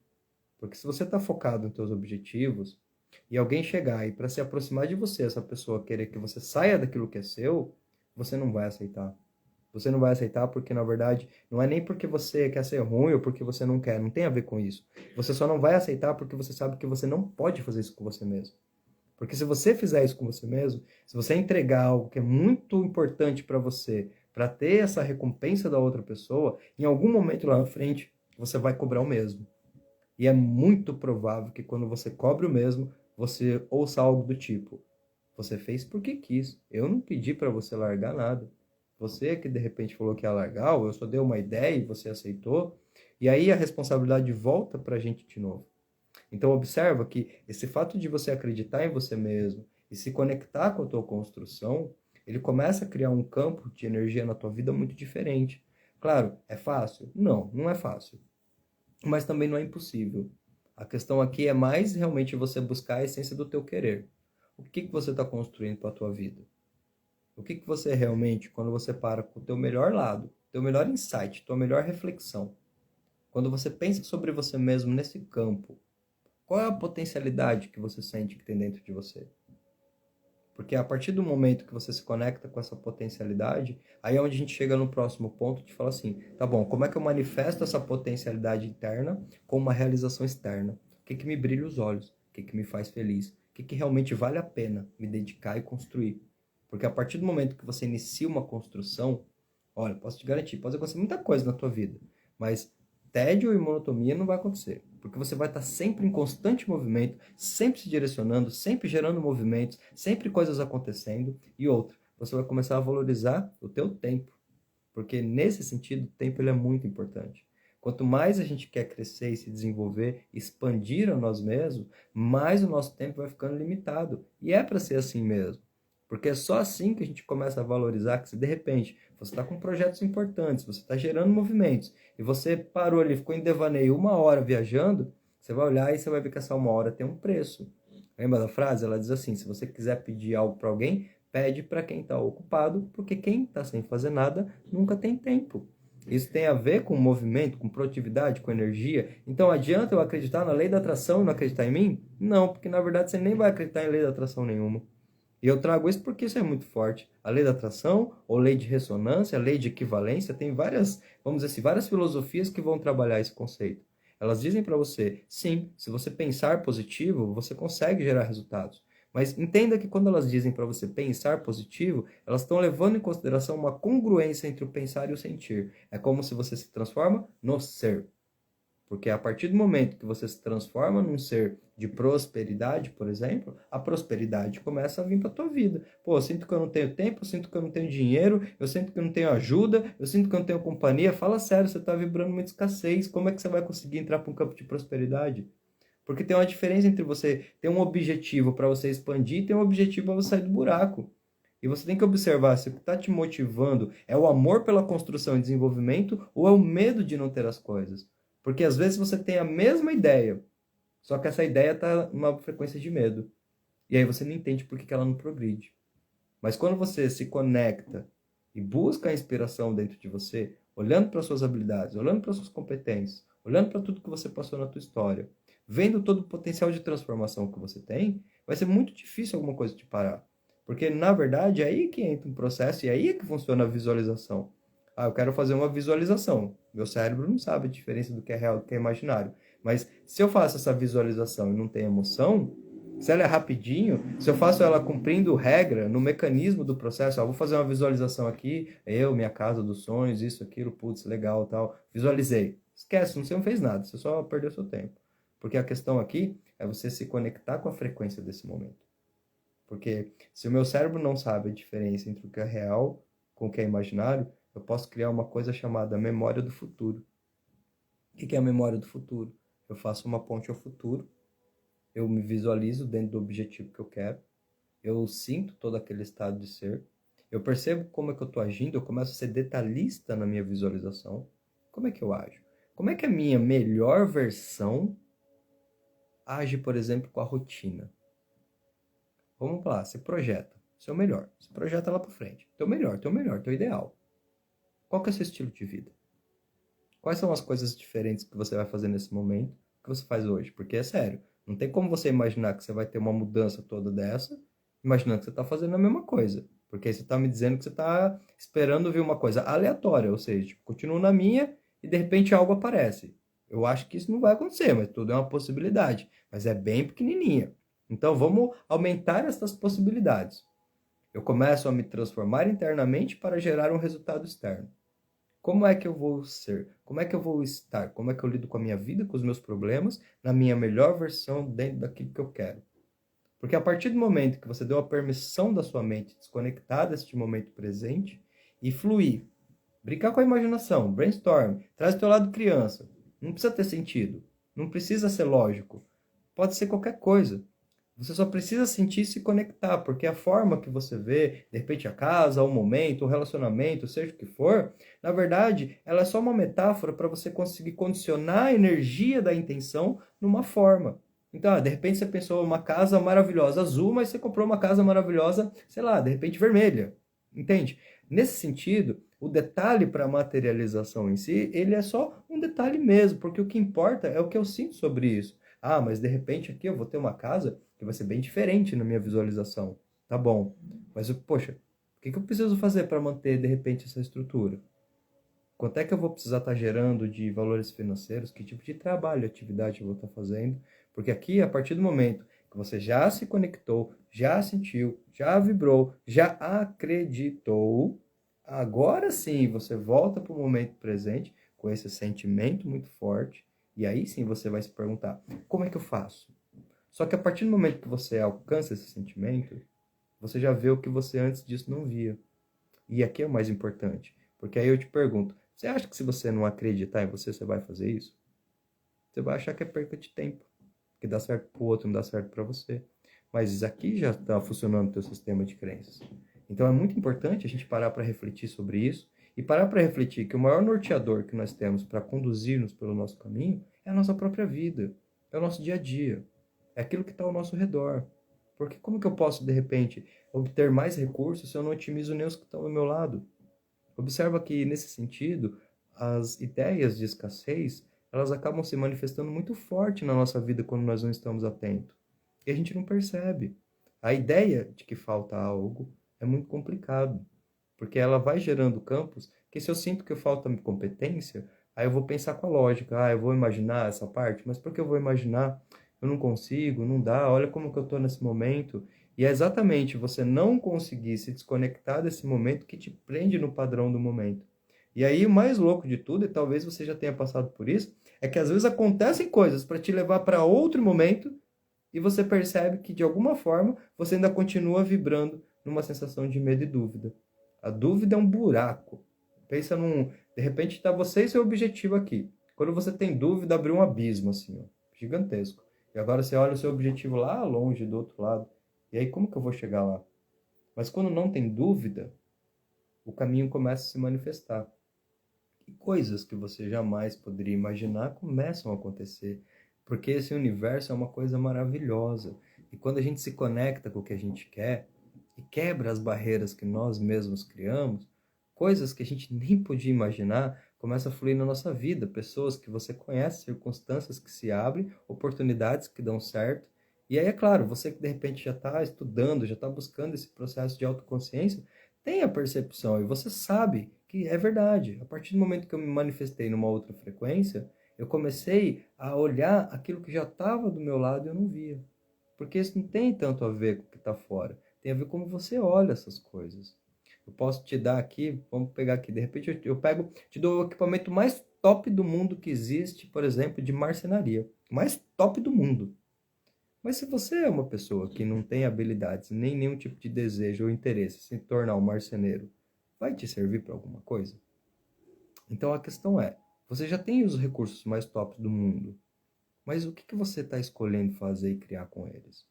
Porque se você está focado nos seus objetivos, e alguém chegar e para se aproximar de você, essa pessoa querer que você saia daquilo que é seu, você não vai aceitar. Você não vai aceitar porque, na verdade, não é nem porque você quer ser ruim ou porque você não quer, não tem a ver com isso. Você só não vai aceitar porque você sabe que você não pode fazer isso com você mesmo. Porque se você fizer isso com você mesmo, se você entregar algo que é muito importante para você, para ter essa recompensa da outra pessoa, em algum momento lá na frente, você vai cobrar o mesmo. E é muito provável que quando você cobre o mesmo, você ouça algo do tipo: você fez porque quis. Eu não pedi para você largar nada. Você que de repente falou que ia largar, ou eu só dei uma ideia e você aceitou. E aí a responsabilidade volta para a gente de novo. Então observa que esse fato de você acreditar em você mesmo e se conectar com a tua construção, ele começa a criar um campo de energia na tua vida muito diferente. Claro, é fácil? Não, não é fácil. Mas também não é impossível. A questão aqui é mais realmente você buscar a essência do teu querer. O que que você está construindo para a tua vida? O que que você realmente, quando você para com o teu melhor lado, teu melhor insight, tua melhor reflexão, quando você pensa sobre você mesmo nesse campo, qual é a potencialidade que você sente que tem dentro de você? Porque a partir do momento que você se conecta com essa potencialidade, aí é onde a gente chega no próximo ponto de falar assim, tá bom, como é que eu manifesto essa potencialidade interna com uma realização externa? O que que me brilha os olhos? O que que me faz feliz? O que que realmente vale a pena me dedicar e construir? Porque a partir do momento que você inicia uma construção, olha, posso te garantir, pode acontecer muita coisa na tua vida, mas tédio e monotonia não vai acontecer, porque você vai estar sempre em constante movimento, sempre se direcionando, sempre gerando movimentos, sempre coisas acontecendo. E outra, você vai começar a valorizar o teu tempo, porque nesse sentido, o tempo ele é muito importante. Quanto mais a gente quer crescer e se desenvolver, expandir a nós mesmos, mais o nosso tempo vai ficando limitado. E é para ser assim mesmo. Porque é só assim que a gente começa a valorizar que se de repente você está com projetos importantes, você está gerando movimentos, e você parou ali, ficou em devaneio 1 hora viajando, você vai olhar e você vai ver que essa 1 hora tem um preço. Lembra da frase? Ela diz assim, se você quiser pedir algo para alguém, pede para quem está ocupado, porque quem está sem fazer nada nunca tem tempo. Isso tem a ver com movimento, com produtividade, com energia. Então adianta eu acreditar na lei da atração e não acreditar em mim? Não, porque na verdade você nem vai acreditar em lei da atração nenhuma. E eu trago isso porque isso é muito forte. A lei da atração, ou lei de ressonância, a lei de equivalência, tem várias, vamos dizer assim, várias filosofias que vão trabalhar esse conceito. Elas dizem para você, sim, se você pensar positivo, você consegue gerar resultados. Mas entenda que quando elas dizem para você pensar positivo, elas estão levando em consideração uma congruência entre o pensar e o sentir. É como se você se transforma no ser. Porque a partir do momento que você se transforma num ser de prosperidade, por exemplo, a prosperidade começa a vir para tua vida. Pô, eu sinto que eu não tenho tempo, eu sinto que eu não tenho dinheiro, eu sinto que eu não tenho ajuda, eu sinto que eu não tenho companhia. Fala sério, você está vibrando muita escassez. Como é que você vai conseguir entrar para um campo de prosperidade? Porque tem uma diferença entre você ter um objetivo para você expandir e ter um objetivo para você sair do buraco. E você tem que observar se o que está te motivando é o amor pela construção e desenvolvimento ou é o medo de não ter as coisas. Porque às vezes você tem a mesma ideia, só que essa ideia está numa frequência de medo. E aí você não entende por que ela não progride. Mas quando você se conecta e busca a inspiração dentro de você, olhando para suas habilidades, olhando para suas competências, olhando para tudo que você passou na tua história, vendo todo o potencial de transformação que você tem, vai ser muito difícil alguma coisa te parar. Porque, na verdade, é aí que entra um processo e é aí que funciona a visualização. Ah, eu quero fazer uma visualização. Meu cérebro não sabe a diferença do que é real e do que é imaginário. Mas se eu faço essa visualização e não tem emoção, se ela é rapidinho, se eu faço ela cumprindo regra no mecanismo do processo, vou fazer uma visualização aqui, eu, minha casa dos sonhos, isso, aquilo, putz, legal, tal, visualizei. Esquece, você não fez nada, você só perdeu seu tempo. Porque a questão aqui é você se conectar com a frequência desse momento. Porque se o meu cérebro não sabe a diferença entre o que é real com o que é imaginário, eu posso criar uma coisa chamada memória do futuro. O que é a memória do futuro? Eu faço uma ponte ao futuro, eu me visualizo dentro do objetivo que eu quero, eu sinto todo aquele estado de ser, eu percebo como é que eu estou agindo, eu começo a ser detalhista na minha visualização. Como é que eu ajo? Como é que a minha melhor versão age, por exemplo, com a rotina? Vamos lá, você projeta seu melhor, você projeta lá para frente, teu melhor, teu ideal. Qual que é o seu estilo de vida? Quais são as coisas diferentes que você vai fazer nesse momento que você faz hoje? Porque é sério, Não tem como você imaginar que você vai ter uma mudança toda dessa, imaginando que você está fazendo a mesma coisa. Porque aí você está me dizendo que você está esperando ver uma coisa aleatória, ou seja, tipo, continuo na minha e de repente algo aparece. Eu acho que isso não vai acontecer, mas tudo é uma possibilidade. Mas é bem pequenininha. Então vamos aumentar essas possibilidades. Eu começo a me transformar internamente para gerar um resultado externo. Como é que eu vou ser? Como é que eu vou estar? Como é que eu lido com a minha vida, com os meus problemas, na minha melhor versão dentro daquilo que eu quero? Porque a partir do momento que você deu a permissão da sua mente desconectar deste momento presente e fluir, brincar com a imaginação, brainstorm, traz o teu lado criança. Não precisa ter sentido, não precisa ser lógico. Pode ser qualquer coisa. Você só precisa sentir e se conectar, porque a forma que você vê, de repente a casa, o momento, o relacionamento, seja o que for, na verdade, ela é só uma metáfora para você conseguir condicionar a energia da intenção numa forma. Então, de repente você pensou uma casa maravilhosa azul, mas você comprou uma casa maravilhosa, sei lá, de repente vermelha. Entende? Nesse sentido, o detalhe para a materialização em si, ele é só um detalhe mesmo, porque o que importa é o que eu sinto sobre isso. Ah, mas de repente aqui eu vou ter uma casa que vai ser bem diferente na minha visualização. Tá bom. Mas, poxa, o que eu preciso fazer para manter, de repente, essa estrutura? Quanto é que eu vou precisar estar gerando de valores financeiros? Que tipo de trabalho, atividade eu vou estar fazendo? Porque aqui, a partir do momento que você já se conectou, já sentiu, já vibrou, já acreditou, agora sim você volta para o momento presente com esse sentimento muito forte. E aí sim você vai se perguntar: como é que eu faço? Só que a partir do momento que você alcança esse sentimento, você já vê o que você antes disso não via. E aqui é o mais importante. Porque aí eu te pergunto: você acha que se você não acreditar em você, você vai fazer isso? Você vai achar que é perca de tempo. Que dá certo para o outro, não dá certo para você. Mas aqui já está funcionando o teu sistema de crenças. Então é muito importante a gente parar para refletir sobre isso e parar para refletir que o maior norteador que nós temos para conduzir-nos pelo nosso caminho é a nossa própria vida, é o nosso dia a dia, é aquilo que está ao nosso redor. Porque como que eu posso, de repente, obter mais recursos se eu não otimizo nem os que estão ao meu lado? Observa que, nesse sentido, as ideias de escassez, elas acabam se manifestando muito forte na nossa vida quando nós não estamos atentos. E a gente não percebe. A ideia de que falta algo é muito complicado, porque ela vai gerando campos que se eu sinto que falta competência, aí eu vou pensar com a lógica, eu vou imaginar essa parte, mas por que eu vou imaginar? Eu não consigo, não dá, olha como que eu estou nesse momento. E é exatamente você não conseguir se desconectar desse momento que te prende no padrão do momento. E aí o mais louco de tudo, e talvez você já tenha passado por isso, é que às vezes acontecem coisas para te levar para outro momento e você percebe que de alguma forma você ainda continua vibrando numa sensação de medo e dúvida. A dúvida é um buraco. Pensa num, de repente está você e seu objetivo aqui. Quando você tem dúvida, abre um abismo assim, ó, gigantesco. E agora você olha o seu objetivo lá longe do outro lado. E aí como que eu vou chegar lá? Mas quando não tem dúvida, o caminho começa a se manifestar. E coisas que você jamais poderia imaginar começam a acontecer. Porque esse universo é uma coisa maravilhosa. E quando a gente se conecta com o que a gente quer e quebra as barreiras que nós mesmos criamos, coisas que a gente nem podia imaginar começam a fluir na nossa vida. Pessoas que você conhece, circunstâncias que se abrem, oportunidades que dão certo. E aí, é claro, você que de repente já está estudando, já está buscando esse processo de autoconsciência, tem a percepção e você sabe que é verdade. A partir do momento que eu me manifestei numa outra frequência, eu comecei a olhar aquilo que já estava do meu lado e eu não via. Porque isso não tem tanto a ver com o que está fora. Tem a ver como você olha essas coisas. Eu posso te dar aqui, vamos pegar aqui, de repente eu pego, te dou o equipamento mais top do mundo que existe, por exemplo, de marcenaria. Mais top do mundo. Mas se você é uma pessoa que não tem habilidades, nem nenhum tipo de desejo ou interesse em se tornar um marceneiro, vai te servir para alguma coisa? Então a questão é, você já tem os recursos mais tops do mundo, mas o que você está escolhendo fazer e criar com eles?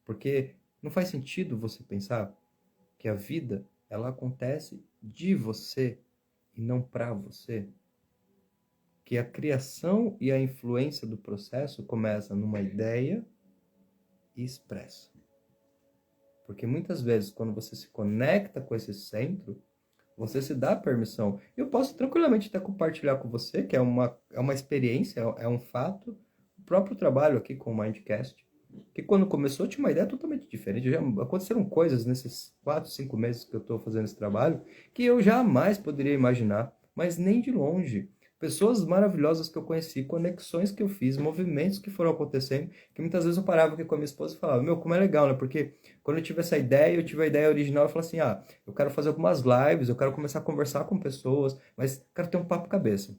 Porque não faz sentido você pensar que a vida ela acontece de você e não para você. Que a criação e a influência do processo começa numa ideia e expressa. Porque muitas vezes, quando você se conecta com esse centro, você se dá permissão. Eu posso tranquilamente até compartilhar com você, que é uma experiência, é um fato. próprio trabalho aqui com o Mindcast, que quando começou tinha uma ideia totalmente diferente. Já aconteceram coisas nesses 4, 5 meses que eu estou fazendo esse trabalho que eu jamais poderia imaginar, mas nem de longe. Pessoas maravilhosas que eu conheci, conexões que eu fiz, movimentos que foram acontecendo, que muitas vezes eu parava aqui com a minha esposa e falava, meu, como é legal, né? Porque quando eu tive essa ideia, eu tive a ideia original, eu falei assim, eu quero fazer algumas lives, eu quero começar a conversar com pessoas, mas quero ter um papo cabeça.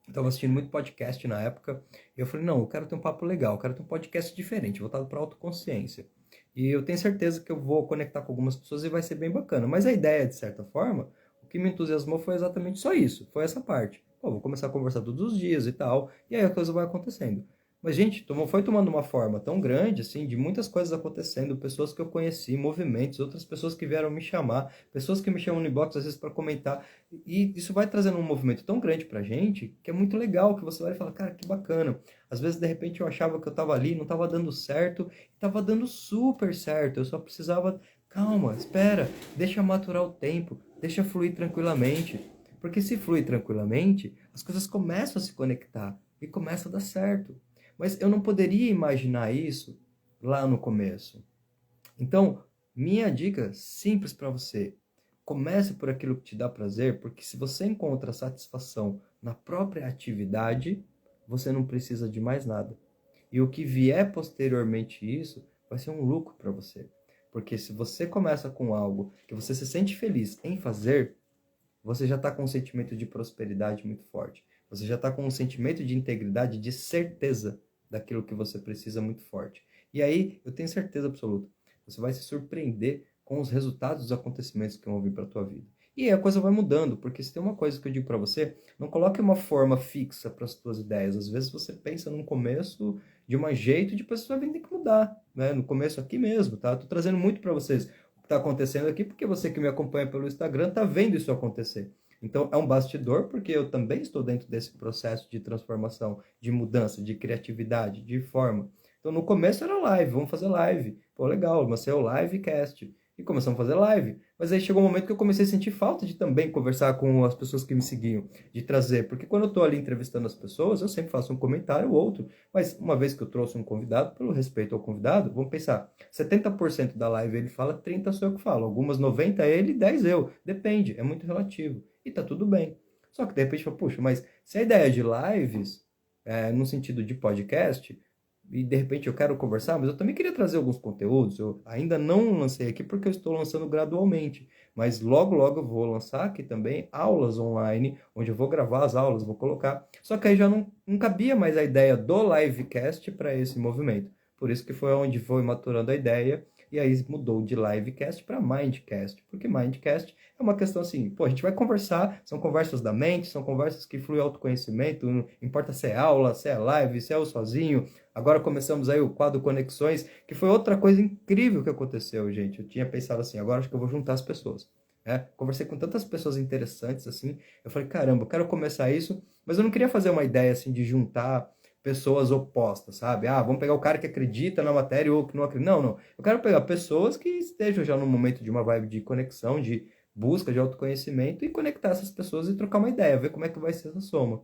Eu estava assistindo muito podcast na época, e eu falei, não, eu quero ter um papo legal, eu quero ter um podcast diferente, voltado para autoconsciência. E eu tenho certeza que eu vou conectar com algumas pessoas e vai ser bem bacana. Mas a ideia, de certa forma, o que me entusiasmou foi exatamente só isso, foi essa parte. Pô, vou começar a conversar todos os dias e tal, e aí a coisa vai acontecendo. Mas, gente, foi tomando uma forma tão grande, assim, de muitas coisas acontecendo, pessoas que eu conheci, movimentos, outras pessoas que vieram me chamar, pessoas que me chamam no inbox às vezes para comentar, e isso vai trazendo um movimento tão grande pra gente, que é muito legal, que você vai falar, cara, que bacana. Às vezes, de repente, eu achava que eu tava ali, não tava dando certo, e tava dando super certo, eu só precisava, calma, espera, deixa maturar o tempo, deixa fluir tranquilamente. Porque se flui tranquilamente, as coisas começam a se conectar e começa a dar certo. Mas eu não poderia imaginar isso lá no começo. Então, minha dica simples para você: comece por aquilo que te dá prazer, porque se você encontra satisfação na própria atividade, você não precisa de mais nada. E o que vier posteriormente isso vai ser um lucro para você. Porque se você começa com algo que você se sente feliz em fazer, você já está com um sentimento de prosperidade muito forte. Você já está com um sentimento de integridade, de certeza daquilo que você precisa muito forte. E aí, eu tenho certeza absoluta, você vai se surpreender com os resultados dos acontecimentos que vão vir para a tua vida. E aí a coisa vai mudando, porque se tem uma coisa que eu digo para você, não coloque uma forma fixa para as tuas ideias. Às vezes você pensa num começo de um jeito e depois você vai ter que mudar, né? No começo aqui mesmo, tá? Tô trazendo muito para vocês está acontecendo aqui, porque você que me acompanha pelo Instagram está vendo isso acontecer. Então, é um bastidor, porque eu também estou dentro desse processo de transformação, de mudança, de criatividade, de forma. Então, no começo era live, vamos fazer live. Pô, legal, mas é o livecast. E começamos a fazer live. Mas aí chegou um momento que eu comecei a sentir falta de também conversar com as pessoas que me seguiam, de trazer. Porque quando eu estou ali entrevistando as pessoas, eu sempre faço um comentário ou outro. Mas uma vez que eu trouxe um convidado, pelo respeito ao convidado, vamos pensar, 70% da live ele fala, 30% sou eu que falo. Algumas 90% é ele, 10% eu. Depende, é muito relativo. E tá tudo bem. Só que de repente, puxa, mas se a ideia de lives, no sentido de podcast, e de repente eu quero conversar, mas eu também queria trazer alguns conteúdos. Eu ainda não lancei aqui porque eu estou lançando gradualmente, mas logo logo eu vou lançar aqui também aulas online, onde eu vou gravar as aulas, vou colocar. Só que aí já não cabia mais a ideia do livecast para esse movimento. Por isso que foi onde foi maturando a ideia e aí mudou de livecast para mindcast, porque mindcast é uma questão assim, pô, a gente vai conversar, são conversas da mente, são conversas que fluem autoconhecimento, não importa se é aula, se é live, se é eu sozinho. Agora começamos aí o quadro Conexões, que foi outra coisa incrível que aconteceu, gente. Eu tinha pensado assim, agora acho que eu vou juntar as pessoas. Conversei com tantas pessoas interessantes assim, eu falei, caramba, eu quero começar isso, mas eu não queria fazer uma ideia assim de juntar pessoas opostas, sabe? Vamos pegar o cara que acredita na matéria ou que não acredita. Não, não. Eu quero pegar pessoas que estejam já no momento de uma vibe de conexão, de busca de autoconhecimento e conectar essas pessoas e trocar uma ideia, ver como é que vai ser essa soma.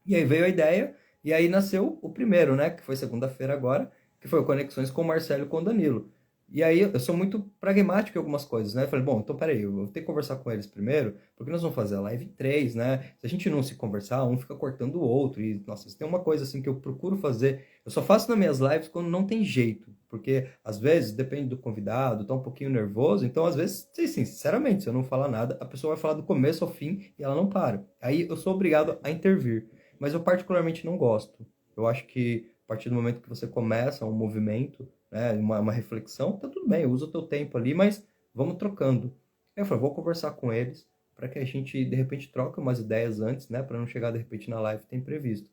E aí veio a ideia, e aí nasceu o primeiro, né? Que foi segunda-feira agora, que foi o Conexões com o Marcelo e com o Danilo. E aí eu sou muito pragmático em algumas coisas, né? Eu falei, bom, então peraí, eu vou ter que conversar com eles primeiro, porque nós vamos fazer a live em três, né? Se a gente não se conversar, um fica cortando o outro. E, nossa, se tem uma coisa assim que eu procuro fazer, eu só faço nas minhas lives quando não tem jeito. Porque às vezes, depende do convidado, tá um pouquinho nervoso, então às vezes, sim, sinceramente, se eu não falar nada, a pessoa vai falar do começo ao fim e ela não para. Aí eu sou obrigado a intervir. Mas eu particularmente não gosto. Eu acho que a partir do momento que você começa um movimento, né, uma reflexão, tá tudo bem, usa o teu tempo ali, mas vamos trocando. Aí eu falei, vou conversar com eles para que a gente, de repente, troque umas ideias antes, né, para não chegar, de repente, na live tem previsto.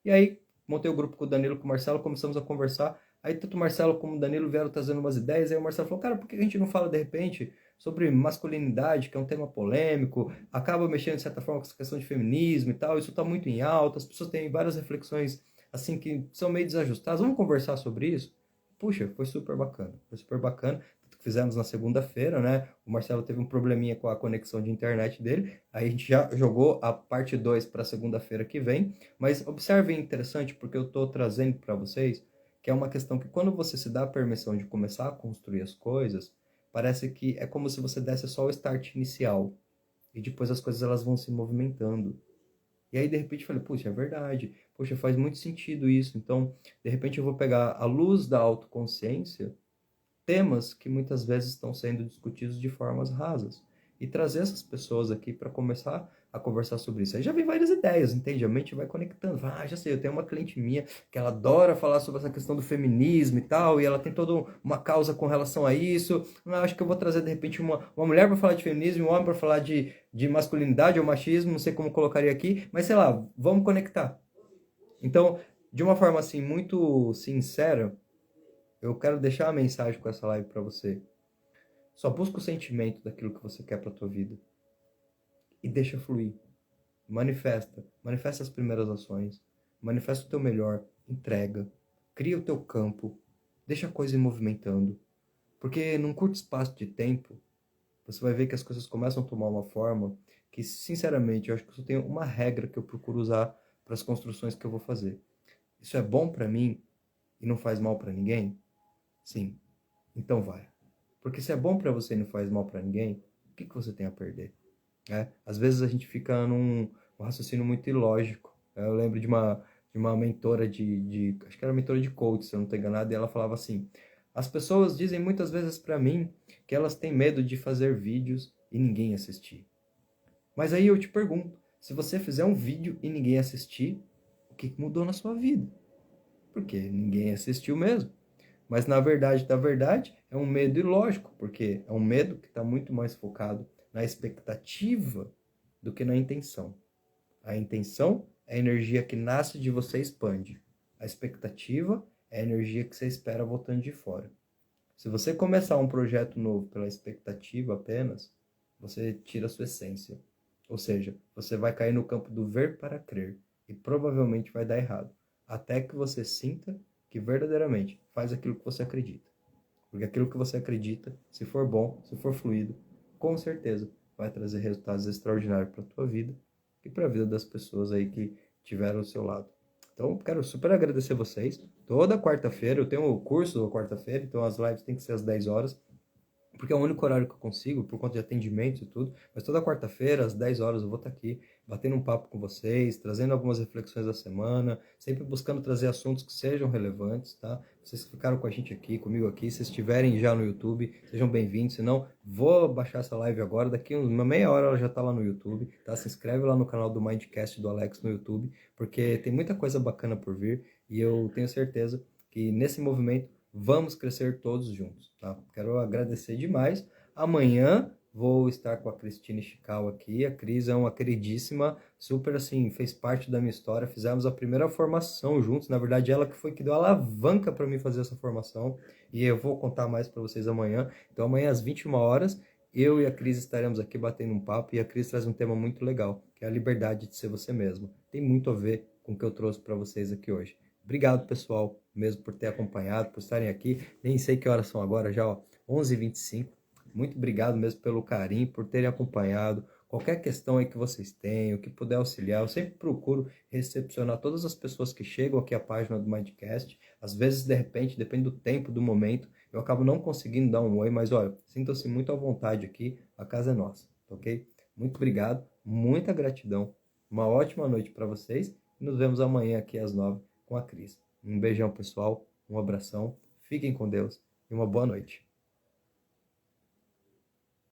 E aí, montei o grupo com o Danilo e com o Marcelo, começamos a conversar. Aí, tanto o Marcelo como o Danilo vieram trazendo umas ideias. Aí o Marcelo falou, cara, por que a gente não fala, de repente, sobre masculinidade, que é um tema polêmico, acaba mexendo, de certa forma, com essa questão de feminismo e tal, isso está muito em alta, as pessoas têm várias reflexões, assim, que são meio desajustadas. Vamos conversar sobre isso? Puxa, foi super bacana, foi super bacana. fizemos na segunda-feira, né? O Marcelo teve um probleminha com a conexão de internet dele, aí a gente já jogou a parte 2 para segunda-feira que vem, mas observem, interessante, porque eu estou trazendo para vocês que é uma questão que quando você se dá a permissão de começar a construir as coisas, parece que é como se você desse só o start inicial, e depois as coisas elas vão se movimentando. E aí, de repente, eu falei, puxa, é verdade. Poxa, faz muito sentido isso. Então, de repente, eu vou pegar à luz da autoconsciência temas que muitas vezes estão sendo discutidos de formas rasas e trazer essas pessoas aqui para começar a conversar sobre isso. Aí já vem várias ideias, entende? A mente vai conectando. Ah, já sei, eu tenho uma cliente minha que ela adora falar sobre essa questão do feminismo e tal, e ela tem toda uma causa com relação a isso. Acho que eu vou trazer, de repente, uma mulher para falar de feminismo, um homem para falar de masculinidade ou machismo, não sei como colocaria aqui, mas sei lá, vamos conectar. Então, de uma forma assim, muito sincera, eu quero deixar a mensagem com essa live para você. Só busca o sentimento daquilo que você quer para tua vida e deixa fluir. Manifesta as primeiras ações, manifesta o teu melhor, entrega, cria o teu campo, deixa a coisa ir movimentando, porque num curto espaço de tempo você vai ver que as coisas começam a tomar uma forma que, sinceramente, eu acho que eu só tenho uma regra que eu procuro usar para as construções que eu vou fazer. Isso é bom para mim e não faz mal para ninguém? Sim. Então vai. Porque se é bom para você e não faz mal para ninguém, o que você tem a perder? Às vezes a gente fica num raciocínio muito ilógico. Eu lembro de uma mentora acho que era mentora de coach, se eu não estou enganado, e ela falava assim: as pessoas dizem muitas vezes para mim que elas têm medo de fazer vídeos e ninguém assistir. Mas aí eu te pergunto, se você fizer um vídeo e ninguém assistir, o que mudou na sua vida? Porque ninguém assistiu mesmo. Mas na verdade, é um medo ilógico, porque é um medo que está muito mais focado na expectativa do que na intenção. A intenção é a energia que nasce de você e expande. A expectativa é a energia que você espera voltando de fora. Se você começar um projeto novo pela expectativa apenas, você tira a sua essência. Ou seja, você vai cair no campo do ver para crer e provavelmente vai dar errado. Até que você sinta que verdadeiramente faz aquilo que você acredita. Porque aquilo que você acredita, se for bom, se for fluido, com certeza vai trazer resultados extraordinários para a tua vida e para a vida das pessoas aí que tiveram ao seu lado. Então, quero super agradecer vocês. Toda quarta-feira, eu tenho o curso da quarta-feira, então as lives têm que ser às 10 horas, porque é o único horário que eu consigo, por conta de atendimentos e tudo. Mas toda quarta-feira, às 10 horas, eu vou estar aqui, batendo um papo com vocês, trazendo algumas reflexões da semana, sempre buscando trazer assuntos que sejam relevantes, tá? Vocês que ficaram com a gente aqui, comigo aqui, se estiverem já no YouTube, sejam bem-vindos. Se não, vou baixar essa live agora, daqui uma meia hora ela já está lá no YouTube, tá? Se inscreve lá no canal do Mindcast do Alex no YouTube, porque tem muita coisa bacana por vir e eu tenho certeza que nesse movimento vamos crescer todos juntos, tá? Quero agradecer demais. Amanhã vou estar com a Cristina Chical aqui. A Cris é uma queridíssima, super assim, fez parte da minha história. Fizemos a primeira formação juntos. Na verdade, ela que foi que deu a alavanca para mim fazer essa formação. E eu vou contar mais para vocês amanhã. Então, amanhã às 21 horas, eu e a Cris estaremos aqui batendo um papo. E a Cris traz um tema muito legal, que é a liberdade de ser você mesmo. Tem muito a ver com o que eu trouxe para vocês aqui hoje. Obrigado, pessoal, mesmo por ter acompanhado, por estarem aqui. Nem sei que horas são agora, já, ó, 11h25. Muito obrigado mesmo pelo carinho, por terem acompanhado. Qualquer questão aí que vocês tenham, que puder auxiliar, eu sempre procuro recepcionar todas as pessoas que chegam aqui à página do Mindcast. Às vezes, de repente, depende do tempo, do momento, eu acabo não conseguindo dar um oi, mas olha, sintam-se muito à vontade aqui, a casa é nossa, ok? Muito obrigado, muita gratidão, uma ótima noite para vocês e nos vemos amanhã aqui às 9 com a Cris. Um beijão, pessoal, um abração, fiquem com Deus e uma boa noite.